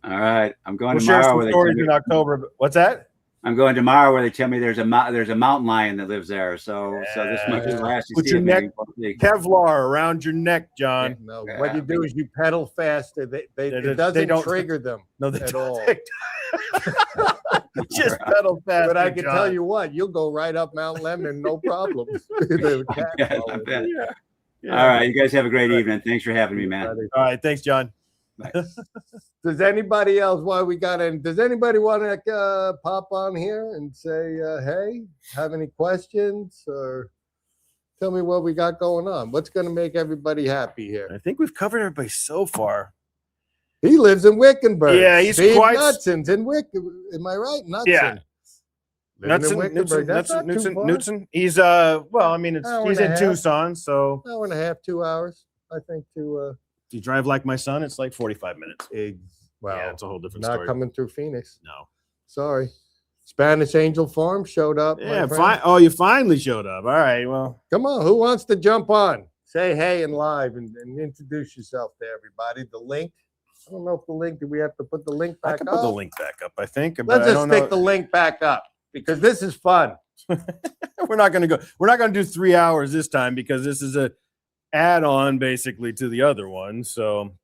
All right, I'm going We'll share tomorrow. some Where they stories tell in me, October. What's that? I'm going tomorrow where they tell me there's a mountain lion that lives there. So this might be the last you Put see your of me. neck- We'll see. Kevlar around your neck, John. No, Yeah. what you do is you pedal faster. It doesn't don't- trigger them. No, they At don't. all. Just pedal fast. But I can tell you what, you'll go right up Mount Lebanon, no problem. The cat Yeah, follows I bet. you. All right, you guys have a great evening. Thanks for having me, man. All right. Thanks, John. Does anybody else does anybody want to pop on here and say hey, have any questions or Tell me what we got going on. What's going to make everybody happy I here? think we've covered everybody so far. He lives in Wickenburg. Yeah, he's Steve quite- Knutson's in Wickenburg. Am I right? Knutson. Yeah. Living in Wickenburg. That's not too far. Knutson. He's well, I mean, Hour he's and in a half. Tucson, so Hour and a half, 2 hours, I think, to if you drive like my son, it's like 45 minutes. well, Yeah, it's a whole different not story. coming through Phoenix. No. Sorry. Spanish Angel Farm showed up. my Yeah, friend. fine. Oh, you finally showed up. All right. Well, Come on, who wants to jump on? Say hey and live and introduce yourself to everybody. The link. I don't know if the link, do we have to put the link I back can up? put the link back up, I think. But Let's I just don't stick know. the link back up because this is fun. We're not going to do 3 hours this time because this is a add-on basically to the other one. So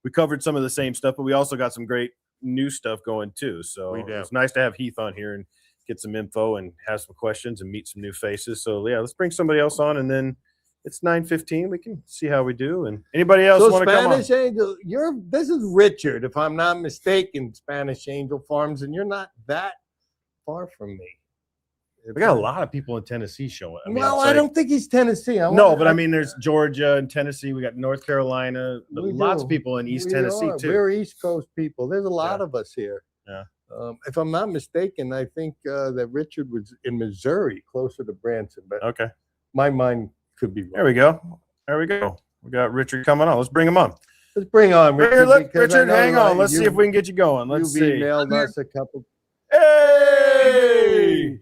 we covered some of the same stuff, but we also got some great new stuff going too. So We do. it's nice to have Heath on here and get some info and have some questions and meet some new faces. So yeah, let's bring somebody else on, and then it's 9:15. We can see how we do. And anybody else So want to come on? Spanish Angel, this is Richard, if I'm not mistaken, Spanish Angel Farms, and you're not that far from me. We got a lot of people in Tennessee showing. I mean, well, it's I like- don't think he's Tennessee. No, but I mean, there's Georgia and Tennessee. We got North Carolina. But We lots do. of people in East We Tennessee are. too. We're East Coast people. There's a lot of us here. Yeah. If I'm not mistaken, I think that Richard was in Missouri, closer to Branson, but Okay, my mind could be there wrong. we go. There we go. We got Richard coming on. Let's bring him on. Let's bring on Richard. Richard, because I know hang that on. Let's see if we can get you going. Let's You've see. emailed us a couple. Hey!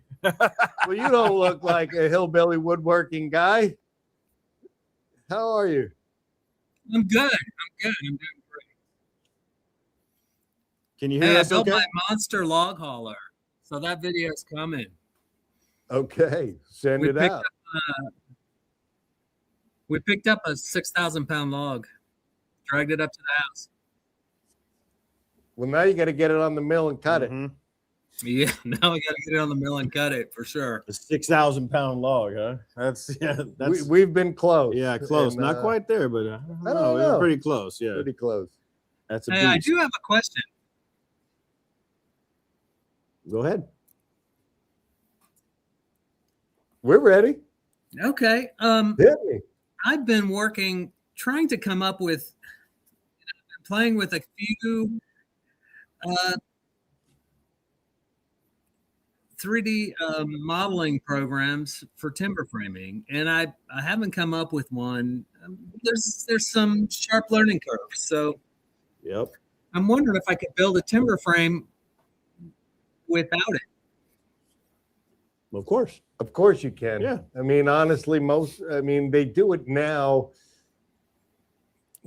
Well, you don't look like a hillbilly woodworking guy. How are you? I'm good. I'm doing great. Can you hear Hey, I us built okay? my monster log hauler, so that video's coming. Okay, send We it picked out. We picked up a 6,000-pound log, dragged it up to the house. Well, now you got to get it on the mill and cut it. Mhm. Yeah, now we got to get it on the mill and cut it for sure. A 6,000-pound log, huh? That's We've been close. yeah, close. and, Not quite there, but I don't know. don't We're know. pretty close. Yeah, Pretty close. that's a Hey, I beast. do have a question. Go ahead. We're ready. Okay. Hit me. I've been trying to come up with, playing with a few 3D modeling programs for timber framing, and I haven't come up with one. There's some sharp learning curves, so Yep. I'm wondering if I could build a timber frame without it. Of course. Of course you can. Yeah. I mean, honestly, they do it now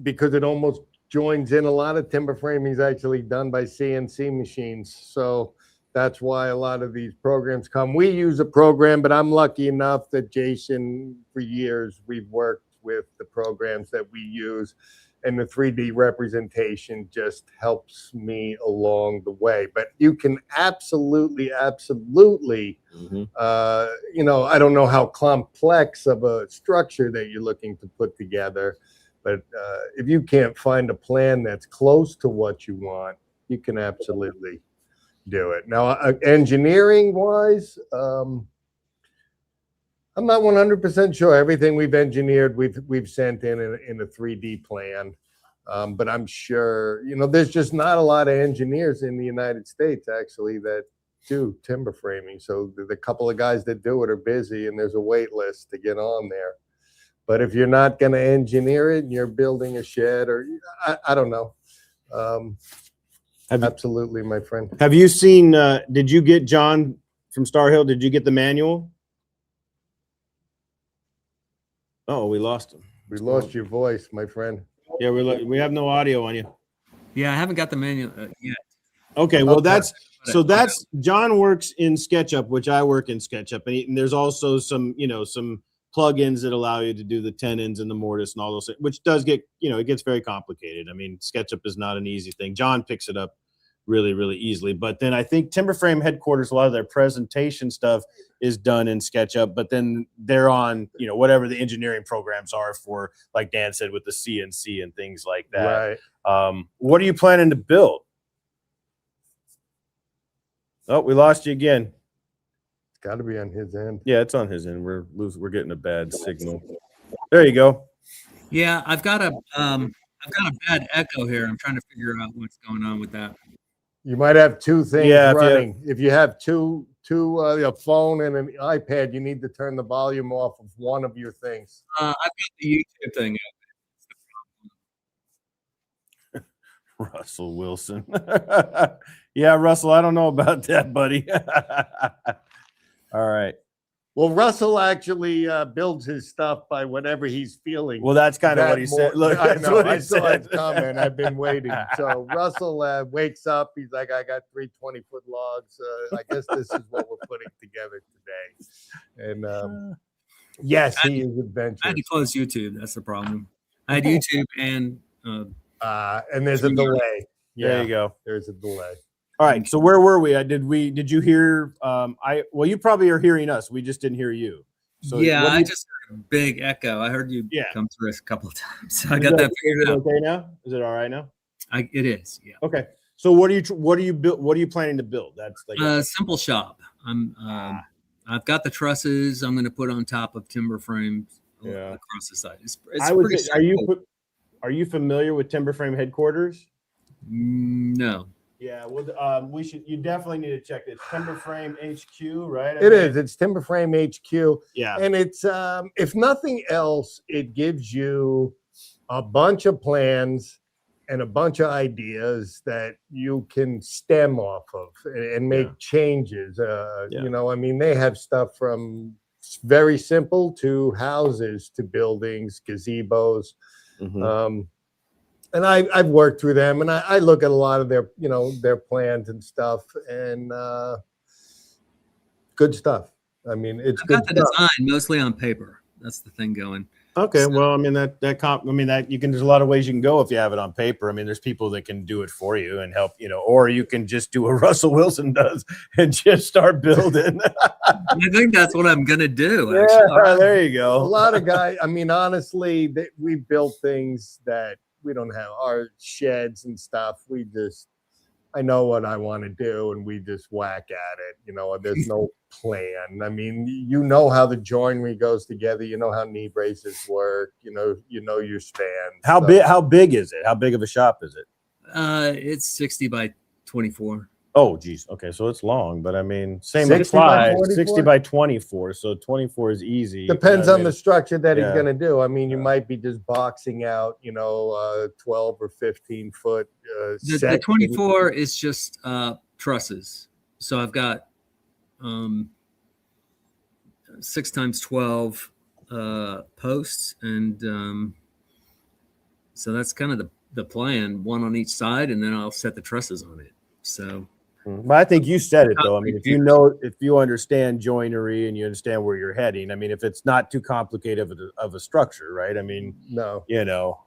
because it almost joins in. A lot of timber framing is actually done by CNC machines. So that's why a lot of these programs come. We use a program, but I'm lucky enough that Jason, for years, we've worked with the programs that we use. And the 3D representation just helps me along the way. But you can absolutely, I don't know how complex of a structure that you're looking to put together, but if you can't find a plan that's close to what you want, you can absolutely do it. Now, engineering wise, I'm not 100% sure. Everything we've engineered, we've sent in a 3D plan. But I'm sure, there's just not a lot of engineers in the United States actually that do timber framing. So the couple of guys that do it are busy and there's a wait list to get on there. But if you're not going to engineer it and you're building a shed or I don't know. Absolutely, my friend. Have you seen? Did you get John from Star Hill? Did you get the manual? Oh, we lost him. We lost your voice, my friend. Yeah, we have no audio on you. Yeah, I haven't got the manual yet. Okay, well Okay. that's John works in SketchUp, which I work in SketchUp, and there's also some some plugins that allow you to do the tenons and the mortise and all those, which does get it gets very complicated. I mean, SketchUp is not an easy thing. John picks it up really, really easily, but then I think Timber Frame headquarters, a lot of their presentation stuff is done in SketchUp, but then they're on whatever the engineering programs are for, like Dan said, with the CNC and things like that. Right. What are you planning to build? Oh, we lost you again. It's got to be on his end. Yeah, it's on his end. We're getting a bad signal. There you go. Yeah, I've got a bad echo here. I'm trying to figure out what's going on with that. You might have two things Yeah, running. If you have two a phone and an iPad, you need to turn the volume off of one of your things. I've got the YouTube thing. Russell Wilson. Yeah, Russell, I don't know about that, buddy. All right. Well, Russell actually builds his stuff by whatever he's feeling. Well, that's kind of that what he said. more- Look, I that's know. what he I saw it said. coming. I've been waiting. So Russell wakes up. He's like, I got 3 20-foot logs. I guess this is what we're putting together today. And yes, he is I had adventurous. to close YouTube. That's the problem. I had YouTube and And there's a Junior. delay. There you go. There's a delay. All right. So where were we? Did you hear well, you probably are hearing us. We just didn't hear you. So yeah, what do I you- just heard a big echo. I heard you Yeah. come through a couple of times. So I is got that is figured it out. okay now? Is it all right now? It is. Yeah. Okay. So what are you planning to build? That's like Simple shop. I've got the trusses. I'm going to put on top of timber frames Yeah. across the side. It's I would pretty say, simple. are you familiar with Timber Frame headquarters? No. Yeah, well, you definitely need to check it. Timber Frame HQ, right? It is. It's Timber Frame HQ. Yeah. And it's if nothing else, it gives you a bunch of plans and a bunch of ideas that you can stem off of and make Yeah. changes. Yeah. You know, I mean, they have stuff from very simple to houses to buildings, gazebos. Mhm. And I've worked through them, and I look at a lot of their, you know, their plans and stuff, and good stuff. I mean, it's I've good got the stuff. design mostly on paper. That's the thing going. Okay, well, I mean that you can. There's a lot of ways you can go if you have it on paper. I mean, there's people that can do it for you and help, you know, or you can just do what Russell Wilson does and just start building. I think that's what I'm going to do. Yeah, Actually. there you A go. lot of guys. I mean, honestly, we built things that we don't have. Our sheds and stuff. I know what I want to do, and we just whack at it. You know, there's no plan. I mean, you know how the joinery goes together. You know how knee braces work. You know your spans. How So- big? How big is it? How big of a shop is it? It's 60 by 24. Oh, geez. Okay, so it's long, but I mean, same 60 by applies. 44? 60 by 24. So 24 is easy. Depends I on mean, the structure that yeah. he's going to do. I mean, you Yeah. might be just boxing out, 12 or 15 foot. The section. 24 is just trusses. So I've got 6 times 12 posts, and so that's kind of the plan. One on each side, and then I'll set the trusses on it. So But I think you said it though. I mean, if you understand joinery and you understand where you're heading, I mean, if it's not too complicated of a structure, right? I mean, No, Yeah, no.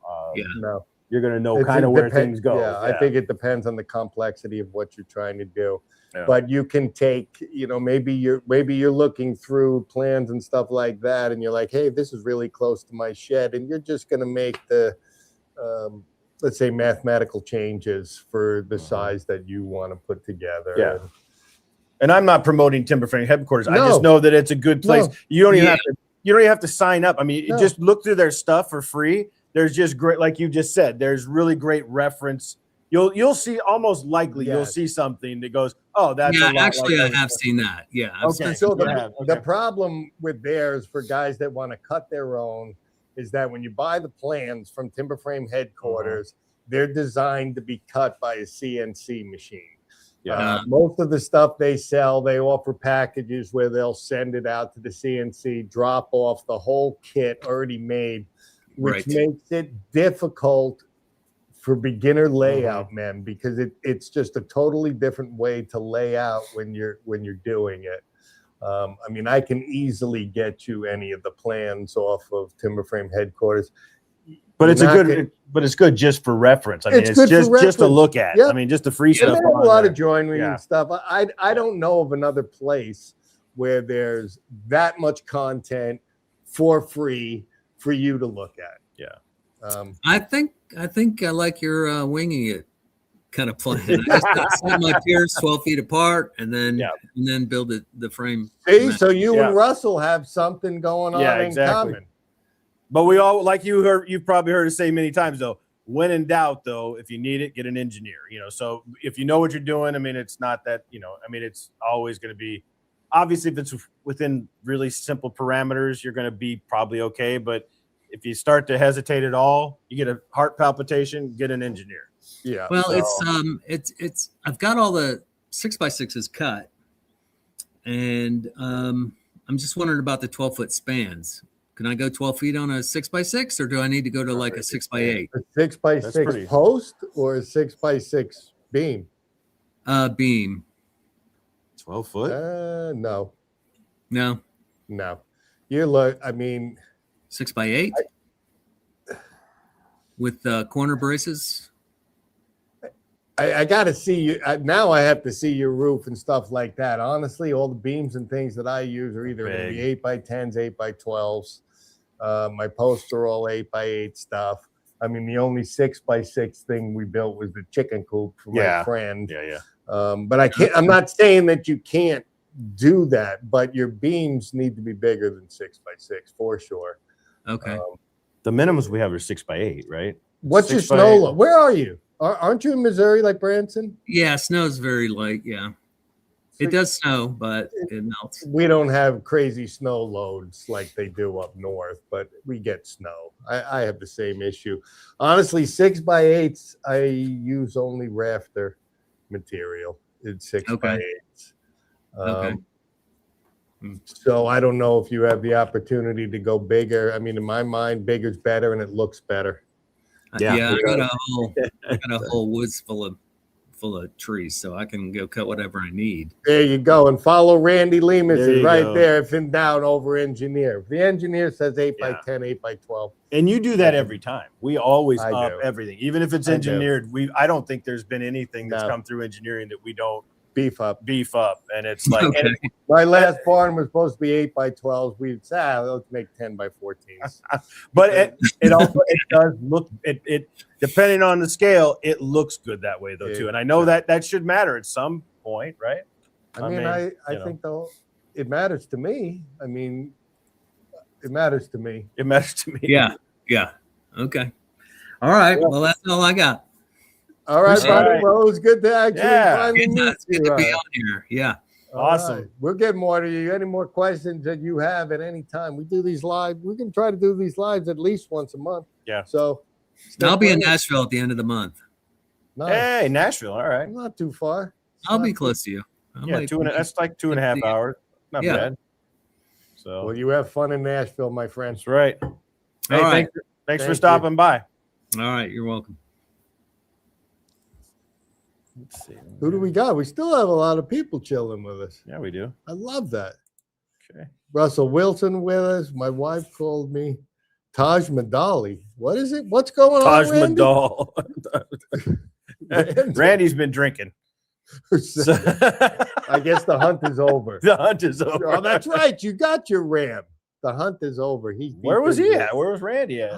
you're gonna know It's- kind it of where depen- things go. Yeah, I think it depends on the complexity of what you're trying to do. Yeah. But you can take, maybe you're looking through plans and stuff like that, and you're like, hey, this is really close to my shed, and you're just going to make the, let's say, mathematical changes for the size that you want to put together. Yeah. And I'm not promoting Timber Frame headquarters. I No. just know that it's a good place. No. You don't even Yeah. have to. You don't even have to sign up. I mean, No. just look through their stuff for free. There's just great, like you just said. There's really great reference. You'll see almost likely you'll Yes. see something that goes, oh, that's a yeah, lot actually, like I have seen that. Yeah. I've Okay. seen So You the, have, the okay. problem with theirs for guys that want to cut their own is that when you buy the plans from Timber Frame headquarters, they're designed to be cut by a CNC machine. Yeah. Most of the stuff they sell, they offer packages where they'll send it out to the CNC, drop off the whole kit already made, which Right. makes it difficult for beginner layout men, because it's just a totally different way to lay out when you're doing it. I mean, I can easily get you any of the plans off of Timber Frame headquarters. But it's You're a not good. gonna- But it's good just for reference. I mean, It's it's good for just to reference. look at. Yep. I mean, just the free And stuff. they have a on lot there. of joinery Yeah. and stuff. I don't know of another place where there's that much content for free for you to look at. Yeah. I think I like your winging it kind of plan. I just gotta set my piers 12 feet apart and then build the frame. See, so you Yeah. and Russell have something going on Yeah, in exactly. common. But we all, like you've probably heard us say many times though, when in doubt though, if you need it, get an engineer, so if you know what you're doing, I mean, it's not that, it's always going to be, obviously if it's within really simple parameters, you're going to be probably okay. But if you start to hesitate at all, you get a heart palpitation, get an engineer. Yeah. Well, so- it's I've got all the 6x6s cut, and I'm just wondering about the 12-foot spans. Can I go 12 feet on a 6x6, or do I need to go to like a 6x8? a 6x6 pretty- post or a 6x6 beam? Beam. 12 foot. No. No, You look. I mean, 6x8 with corner braces. I got to see you now. I have to see your roof and stuff like that. Honestly, all the beams and things that I use are either going to be 8x10s, 8x12s. My posts are all 8x8 stuff. I mean, the only 6x6 thing we built was the chicken coop for my friend. Yeah. But I can't. I'm not saying that you can't do that, but your beams need to be bigger than 6x6 for sure. Okay. The minimums we have are 6x8, right? What's your 6x8. snow load? Where are you? Aren't you in Missouri like Branson? Yeah, snow's very light. Yeah, it does snow, but it melts. We don't have crazy snow loads like they do up north, but we get snow. I have the same issue. Honestly, 6x8s, I use only rafter material. It's 6x8s. Okay. So I don't know if you have the opportunity to go bigger. I mean, in my mind, bigger's better and it looks better. Yeah, I got a whole woods full of trees, so I can go cut whatever I need. There you go. And follow Randy Lemus There is you right go. there. If in doubt, over engineer. If the engineer says 8x10, 8x12. And you do that every time. We always I up do. everything, even if it's I do. engineered. I don't think there's been anything that's No. come through engineering that we don't Beef up. beef up. And it's like, Okay. My last barn was supposed to be 8x12s. We said, let's make 10x14s. but it also does look it depending on the scale, it looks good that way though too. And I know that should matter at some point, right? I mean, I think though it matters to me. I mean, it matters to me. It matters to me. Yeah. Okay. All right. Well, that's all I got. All right, Appreciate buddy. it. Well, it was good to actually finally meet It's good you. to be on here. Yeah. All Awesome. right. We'll get more to you. Any more questions that you have at any time? We do these live. We can try to do these lives at least once a month. Yeah. So I'll be in stick with it. Nashville at the end of the month. Nice. Hey, Nashville. All right. Not too far. I'll be close to you. Yeah, that's like 2.5 hours. Not Yeah. bad. So Well, you have fun in Nashville, my friend. that's right. Hey, All right. thanks for Thank you. stopping by. All right. You're welcome. Let's see. Who do we got? We still have a lot of people chilling with us. Yeah, we do. I love that. Okay. Russell Wilson with us. My wife called me Taj Madali. What is it? What's going Taj on, Randy? Mahal. Randy. Randy's been drinking. So- I guess the hunt is over. the hunt is over. Oh, that's right. You got your ram. The hunt is over. Where was he at? Where was Randy at?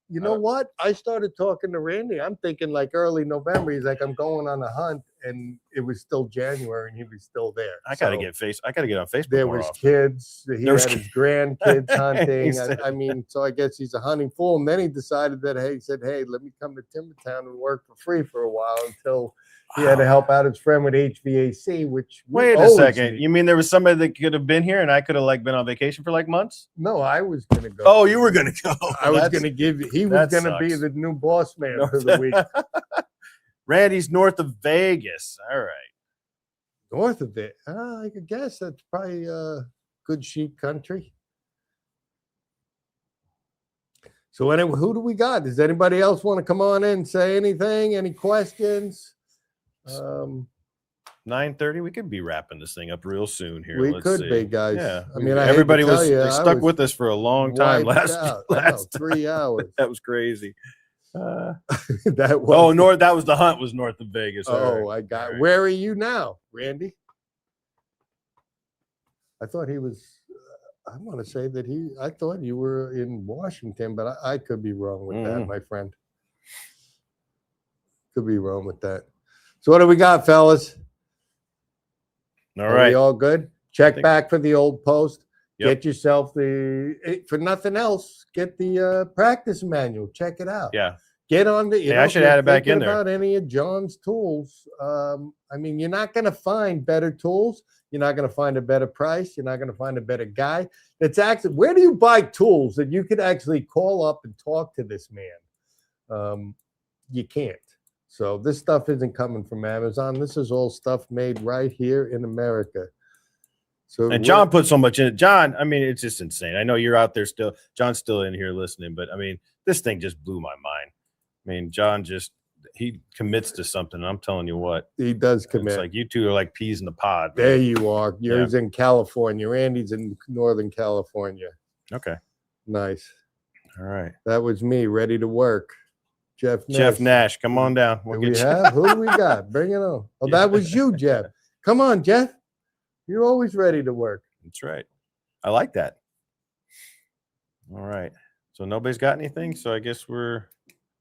You know what? I started talking to Randy. I'm thinking like early November. He's like, I'm going on a hunt, and it was still January, and he was still there. I gotta So get on Facebook. There more was often. kids. He There was had his grandkids He hunting. said- I mean, so I guess he's a hunting fool. And then he decided that he said, "Hey, let me come to Timbertown and work for free for a while until he had to help out his friend with HVAC." Which we Wait a always second. need. You mean there was somebody that could have been here and I could have like been on vacation for like months? No, I was gonna go. Oh, you were gonna go. I was That's- gonna give you. He was that gonna be sucks. the new boss man for the week. Randy's north of Vegas. All right. North of it, I could guess that's probably good sheep country. So anyway, who do we got? Does anybody else want to come on in and say anything? Any questions? 9:30. We could be wrapping this thing up real soon here. We Let's could see. be, guys. Yeah. I mean, I hate to everybody tell was you, they I stuck was with us for a long time wiped last out. I know, last 3 hours. That was crazy. That was. Oh, north. That was the hunt. Was north of Vegas. All Oh, right. I got. All right. Where are you now, Randy? I thought he was. I want to say that he. I thought you were in Washington, but I could be wrong with that, Mhm. my friend. Could be wrong with that. So what do we got, fellas? All Are right. we all good? Check think- back for the old post. Yep. Get yourself for nothing else. Get the practice manual. Check it out. Yeah. Get on the. Hey, I should add it back in there. About any of John's tools. I mean, you're not going to find better tools. You're not going to find a better price. You're not going to find a better guy. That's actually. Where do you buy tools that you could actually call up and talk to this man? You can't. So this stuff isn't coming from Amazon. This is all stuff made right here in America. So And John put so much in it. John, I mean, it's just insane. I know you're out there still. John's still in here listening, but I mean, this thing just blew my mind. I mean, John he commits to something. I'm telling you what. he does commit. It's like you two are like peas in the pod. There you are. Yours in California. Randy's in Northern California. Okay. Nice. All right. That was me, ready to work. Jeff Nash, come on down. Do We'll we get you. have? Who do we got? Bring it on. Oh, that was you, Jeff. Come on, Jeff. You're always ready to work. That's right. I like that. All right. So nobody's got anything. So I guess we're.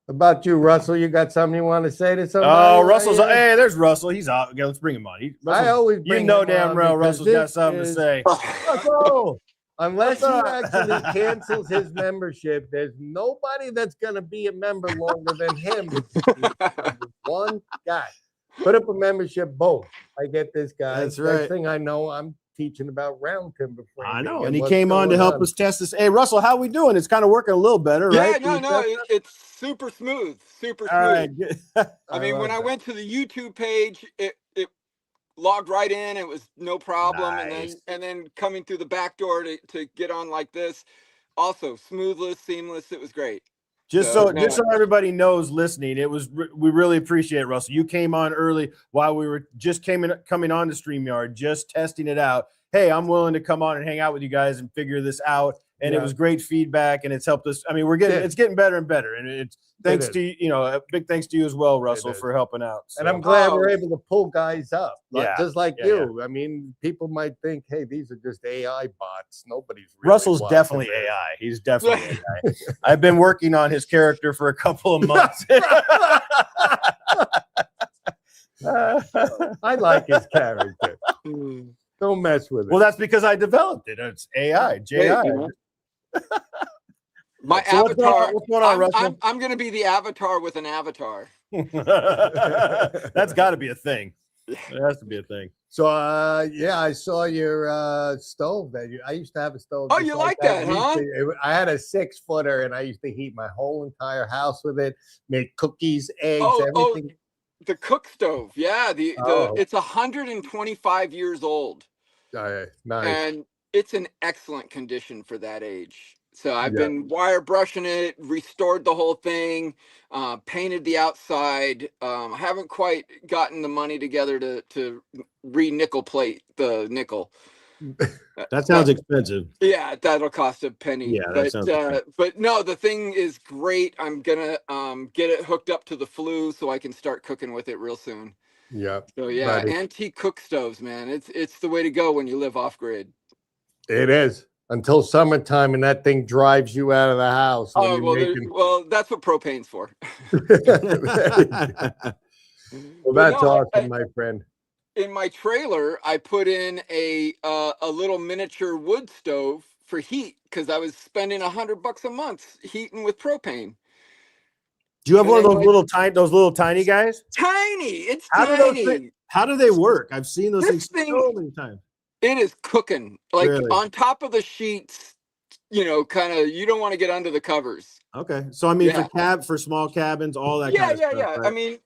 About you, Russell. You got something you want to say to somebody? Oh, Russell's. right here? Hey, there's Russell. He's out. Okay, let's bring him on. I always You bring know him damn on well because Russell's got this something to is- say. Russell, unless he What's up? actually cancels his membership, there's nobody that's going to be a member longer than him. One guy. Put up a membership, boom. I get this guy. That's Next right. thing I know, I'm teaching about round timber framing. I know. And he what's came on to going help us test this. Hey, Russell, how we doing? It's kind of working a little better, Yeah, right? no, Can you no, test it's super smooth, super smooth. All right. Good. I mean, when love I that. went to the YouTube page, it logged right in. It was no problem, Nice. and then coming through the back door to get on like this, also smoothless, seamless. It was great. Just So, so everybody knows listening, we really appreciate it, Russell. You came on early while we were just coming on to StreamYard, just testing it out. Hey, I'm willing to come on and hang out with you guys and figure this out. And it Yeah. was great feedback, and it's helped us. I mean, it's getting better and better. And it's thanks is. to a big thanks to you as well, Russell, is. for helping out. And I'm So, glad we're Oh. able to pull guys up, Yeah, just like yeah, you. I mean, people might think, hey, these are just AI bots. Nobody's really Russell's watching definitely this. AI. He's definitely AI. I've been working on his character for a couple of months. I like his character. Don't mess with it. Well, that's because I developed it. It's AI, JI. Hey, you know. My So what's going on- avatar. what's going on, Russell? I'm going to be the avatar with an avatar. That's got to be a thing. It has to be a thing. So, yeah, I saw your stove that I used to have a stove. Oh, just you like that, We used huh? I had a 6-footer and I used to heat my whole entire house with it, make cookies, eggs, Oh, everything. The cook stove. Yeah, Oh. it's 125 years old. Nice. And it's in excellent condition for that age. So I've Yeah. been wire brushing it, restored the whole thing, painted the outside. I haven't quite gotten the money together to re-nickel plate the nickel. That sounds expensive. Yeah, that'll cost a penny. Yeah, that but sounds okay. but no, the thing is great. I'm gonna get it hooked up to the flue so I can start cooking with it real soon. Yeah, So yeah, Buddy. antique cook stoves, man. It's the way to go when you live off grid. it is. Until summertime and that thing drives you out of the house. when Oh you're well, making- well, that's what propane's for. Well, But that's no, awesome, my friend. In my trailer, I put in a little miniature wood stove for heat because I was spending $100 a month heating with propane. Do you have And one of then, those little tiny guys? Tiny, it's How do those tiny. fit? How do they work? I've seen those This things thing- so many times. It is cooking like Really? on top of the sheets. Kind of. You don't want to get under the covers. Okay, so I mean, Yeah. for small cabins, all that. Yeah, kind of yeah, stuff, yeah. I right? mean,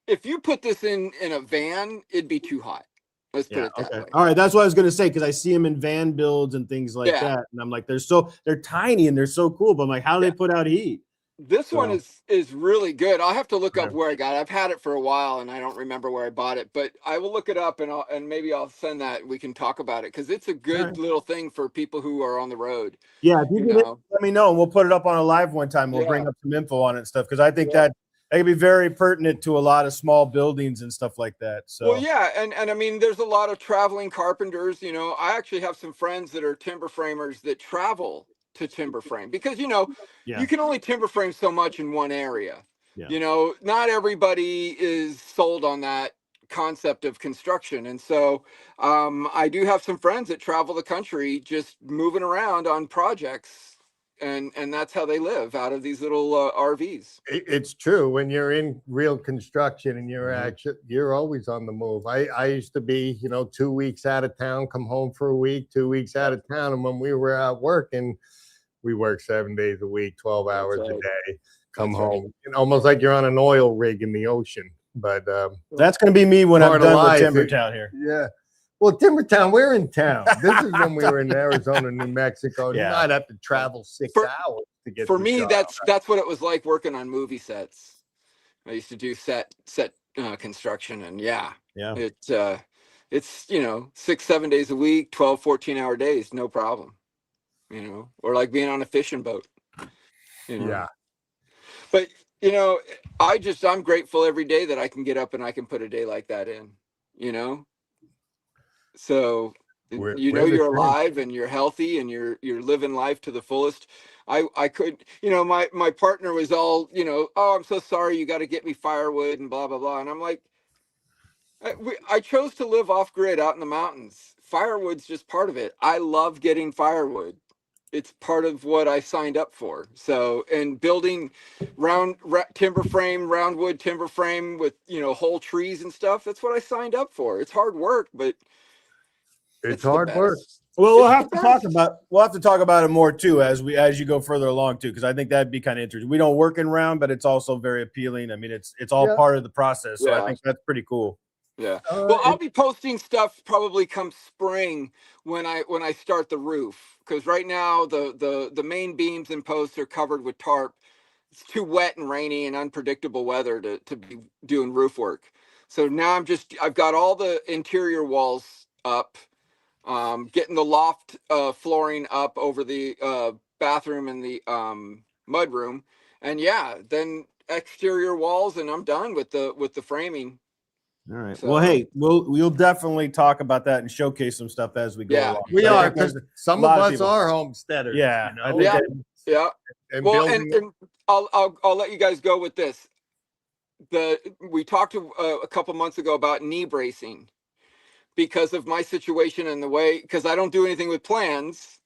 if you put this in a van, it'd be too hot. Let's put Yeah. it that Okay. way. All right. That's what I was gonna say because I see them in van builds and things like Yeah. that, and I'm like, they're tiny and they're so cool. But I'm like, how do Yeah. they put out heat? This one So- is really good. I'll have to look up Yeah. where I got it. I've had it for a while and I don't remember where I bought it, but I will look it up and maybe I'll send that. We can talk about it because it's a good Alright. little thing for people who are on the road. Yeah. If you You can know, let me know, and we'll put it up on a live one time. We'll bring up some info on it and stuff because I think that could be very pertinent to a lot of small buildings and stuff like that. So well, yeah, and I mean, there's a lot of traveling carpenters. I actually have some friends that are timber framers that travel to timber frame because Yeah. you can only timber frame so much in one area. Yeah. Not everybody is sold on that concept of construction. And so I do have some friends that travel the country just moving around on projects, and that's how they live, out of these little RVs. It's true. When you're in real construction and Mhm. you're always on the move. I used to be, 2 weeks out of town, come home for a week, 2 weeks out of town. And when we were out working, we work 7 days a week, 12 That's hours a right. day, come That's right. home, almost like you're on an oil rig in the ocean. But That's going to be me when I'm Part of done with life, Timber it- Town here. yeah. Well, Timbertown, we're in town. This is when we were in Arizona, New Mexico. Yeah. You might have to travel 6 For- hours to get For to me, Charlotte. that's what it was like working on movie sets. I used to do set construction, and yeah, Yeah. it's 6-7 days a week, 12 14-hour days, no problem. Or like being on a fishing boat. Yeah. But I'm grateful every day that I can get up and I can put a day like that in. So We're the you're same. alive and you're healthy and you're living life to the fullest. I could, my partner was all, oh, I'm so sorry, you got to get me firewood and blah blah blah, and I'm like, I chose to live off grid out in the mountains. Firewood's just part of it. I love getting firewood. It's part of what I signed up for. So, and building timber frame, round wood timber frame with, whole trees and stuff. That's what I signed up for. It's hard work, but It's the hard work. best. Well, we'll It's have the to talk best. about it more too as you go further along too, because I think that'd be kind of interesting. We don't work in round, but it's also very appealing. I mean, it's all Yeah. part of the process. So I Yeah. think that's pretty cool. Yeah. Well, I'll be posting stuff probably come spring when I start the roof, because right now the main beams and posts are covered with tarp. It's too wet and rainy and unpredictable weather to be doing roof work. So now I've got all the interior walls up, getting the loft flooring up over the bathroom and the mud room, and then exterior walls, and I'm done with the framing. All right. So- Well, hey, we'll definitely talk about that and showcase some stuff as we go Yeah. along. We I are, think there's because some of lot of us people- are homesteaders. Yeah, I think Yeah. that- Yeah. and Well, building. and I'll let you guys go with this. We talked a couple months ago about knee bracing because of my situation and the way, because I don't do anything with plans.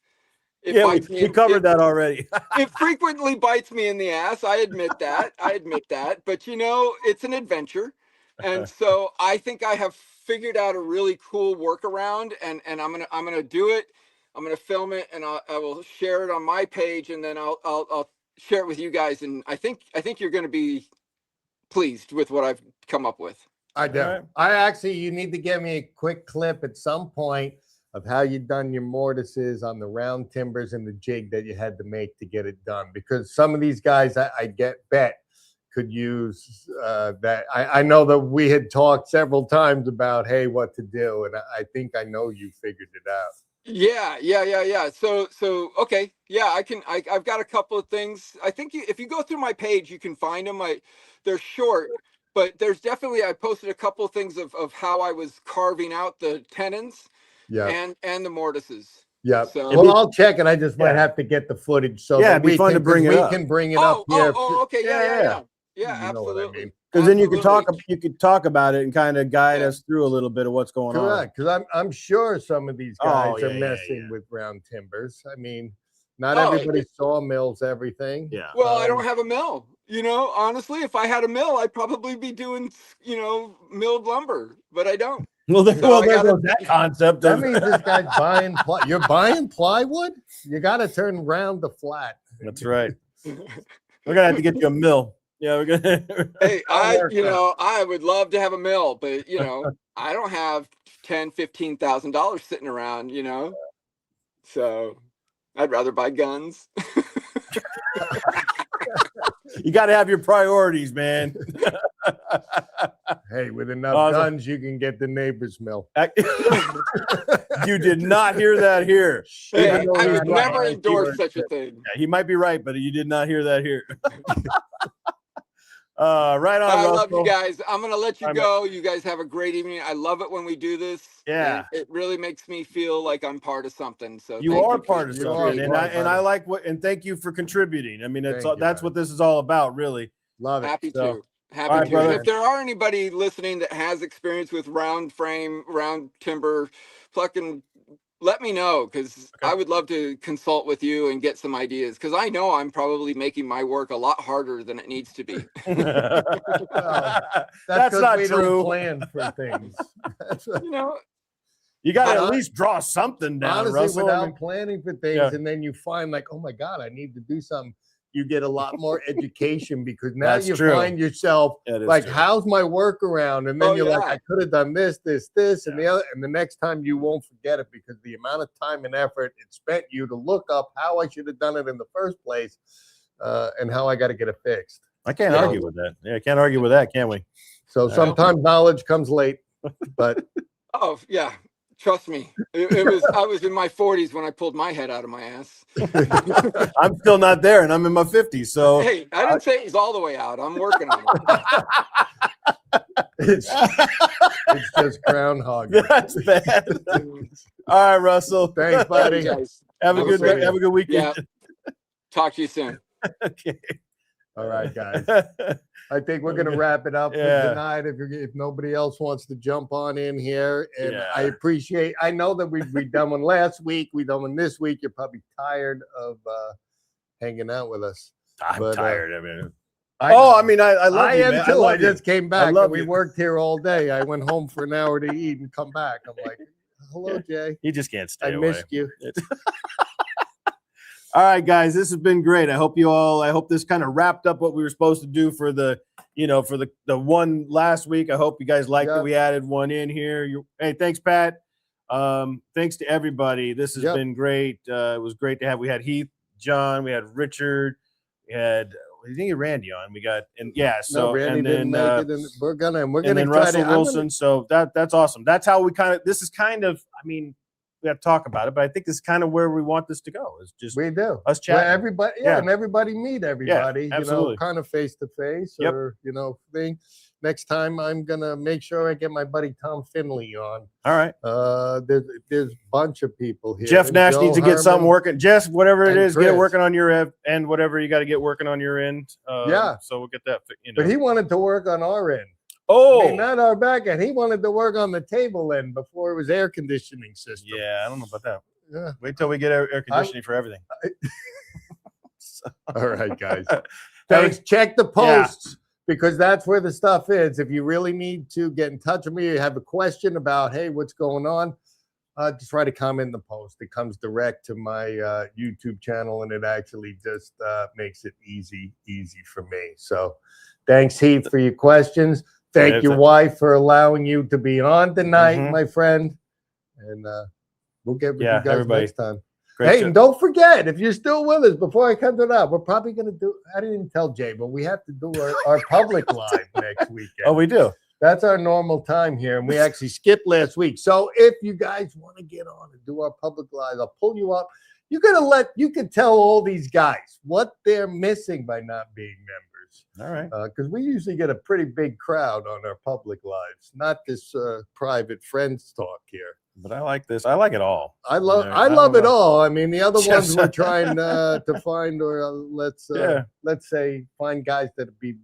It yeah, bites me we in- covered it- that already. It frequently bites me in the ass. I admit that. But it's an adventure. And so I think I have figured out a really cool workaround, and I'm gonna do it. I'm gonna film it, and I will share it on my page, and then I'll share it with you guys. And I think you're gonna be pleased with what I've come up with. You need to give me a quick clip at some point of how you done your mortises on the round timbers and the jig that you had to make to get it done, because some of these guys I bet could use that. I know that we had talked several times about, hey, what to do, and I think I know you figured it out. Yeah. So okay, yeah, I've got a couple of things. I think if you go through my page, you can find them. They're short, but there's definitely, I posted a couple of things of how I was carving out the tenons Yeah, and the mortises. yeah. So- Well, I'll check, and I just might Yeah. have to get the footage so Yeah, that it'd be we fun to can, bring it we up. can bring it up here. Okay, yeah, You know what I absolutely. mean. Because then you could Absolutely. talk about it and kind of guide Yeah. us through a little bit of what's going on. Correct, because I'm sure some of these guys yeah, are yeah, messing yeah. with round timbers. I mean, not Oh, everybody sawmills everything. Yeah. Well, I don't have a mill. Honestly, if I had a mill, I'd probably be doing, milled lumber, but I don't. Well, So I there gotta- goes that concept. That Of, means this guy's buying. You're buying plywood. You got to turn round the flat. that's right. We're gonna have to get you a mill. Yeah, we're gonna. Hey, That'll work out. I would love to have a mill, but I don't have $10,000-$15,000 sitting around, so I'd rather buy guns. You got to have your priorities, man. Hey, with enough Awesome. guns, you can get the neighbor's mill. You did not hear that here. Hey, Yeah, I no, he's would right. never He endorse was- such a thing. Yeah, he might be right, but you did not hear that here. Right on, I love Russell. you guys. I'm gonna let you I'm- go. You guys have a great evening. I love it when we do this. Yeah. And it really makes me feel like I'm part of something. So You thank are for part of You are something, and part, I brother. like and thank you for contributing. I mean, Thank you, that's man. what this is all about, really. Love it. Happy So, to. Happy All right, to. brother. And if there are anybody listening that has experience with round frame, round timber plucking, let me know, because I would love to consult with you and get some ideas, because I know I'm probably making my work a lot harder than it needs to be. That's That's 'cause not we don't true. plan for things. That's right. You know, You got to Hon- at least draw something down, Honestly, Russell. I without mean, planning for things, yeah. and then you find like, oh my God, I need to do something. You get a lot more education because now That's you true. find yourself That is like, true. how's my workaround? And then Oh, you're like, yeah. I could have done this, and the other. And the next time you won't forget it because the amount of time and effort it spent you to look up how I should have done it in the first place, and how I got to get it fixed. I can't Yeah. argue with that. Yeah, I can't argue with that, can we? So right. sometimes knowledge comes late, but oh yeah, trust me. I was in my 40s when I pulled my head out of my ass. I'm still not there, and I'm in my 50s. So Hey, I didn't say it was all the way out. I'm working on it. it's just groundhog. that's bad. All right, Russell. Thanks, buddy. Guys, Have a Have a good great have a good weekend. yeah. Talk to you soon. Okay. All right, guys. I think we're gonna wrap it up Yeah. for tonight. If nobody else wants to jump on in here, and Yeah. I appreciate. I know that we done one last week. We done one this week. You're probably tired of hanging out with us. I'm But, tired. I mean, I I love I you, am man. too. I love you. just came back love and we you. worked here all day. I went home for an hour to eat and come back. I'm like, hello, Jay. You just can't stay I away. missed you. All right, guys, this has been great. I hope this kind of wrapped up what we were supposed to do for the one last week. I hope you guys liked that Yep. we added one in here. Hey, thanks, Pat. Thanks to everybody. This has Yep. been great. It was great to have. We had Heath, John, we had Richard, we had I think Randy on. We got No, Randy and didn't then make it, and we're gonna and try then to. Russell I'm gonna- Wilson. So that's awesome. That's how we this is kind of, I mean, we have to talk about it, but I think this is kind of where we want this to go. It's just we do. us Where chatting. everybody, Yeah. and everybody meet everybody, absolutely. kind of face to face, Yep. or thing. Next time, I'm gonna make sure I get my buddy Tom Finley on. All right. There's a bunch of people here. Jeff Nash Joe needs to get something Herman. working. Jeff, whatever it and is, get it Chris. working on your end, whatever you got to get working on your end. Yeah. So we'll get that. But he wanted to work on our end. Oh, I mean, not our back end. He wanted to work on the table end before it was air conditioning system. yeah. I don't know about that. Yeah. Wait till we get air conditioning for everything. All right, guys. Thanks. Check the posts because that's where the stuff is. If you really need to get in touch with me, you have a question about, hey, what's going on? Just write a comment in the post. It comes direct to my YouTube channel, and it actually just makes it easy for me. So thanks, Heath, for your questions. Thank your wife for allowing you to be on tonight, Mhm. my friend. And we'll get with you guys everybody. next time. Great Hey, show. and don't forget, if you're still with us, before I cut it out, we're probably going to do, I didn't even tell Jay, but we have to do our public live next weekend. Oh, we do. That's our normal time here, and we actually skipped last week. So if you guys want to get on and do our public live, I'll pull you up. You can tell all these guys what they're missing by not being members. All right. Because we usually get a pretty big crowd on our public lives, not this private friends talk here. But I like this. I like it all. I love know, I I love don't it know. all. I mean, the other Yes. ones we're trying to find, or let's say find guys that be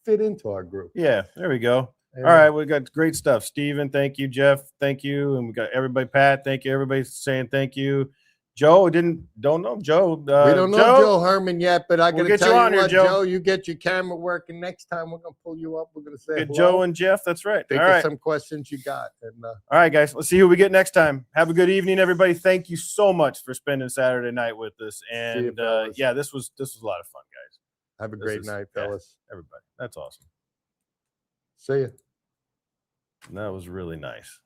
fit into our group. Yeah. There we go. And, All right, we got great stuff. Steven, thank you. Jeff, thank you. And we got everybody. Pat, thank you. Everybody's saying thank you. Joe, don't know Joe. we don't know Joe Herman yet, but I We'll gotta get you tell on you here, what, Joe. Joe, you get your camera working. Next time we're gonna pull you up. We're gonna say Get hello. Joe and Jeff. That's right. Think All of right. some questions you got. And All right, guys. Let's see who we get next time. Have a good evening, everybody. Thank you so much for spending Saturday night with us. you, And fellas. this was a lot of fun, guys. have a This great is- night, yeah. fellas. Everybody. That's awesome. See you. That was really nice.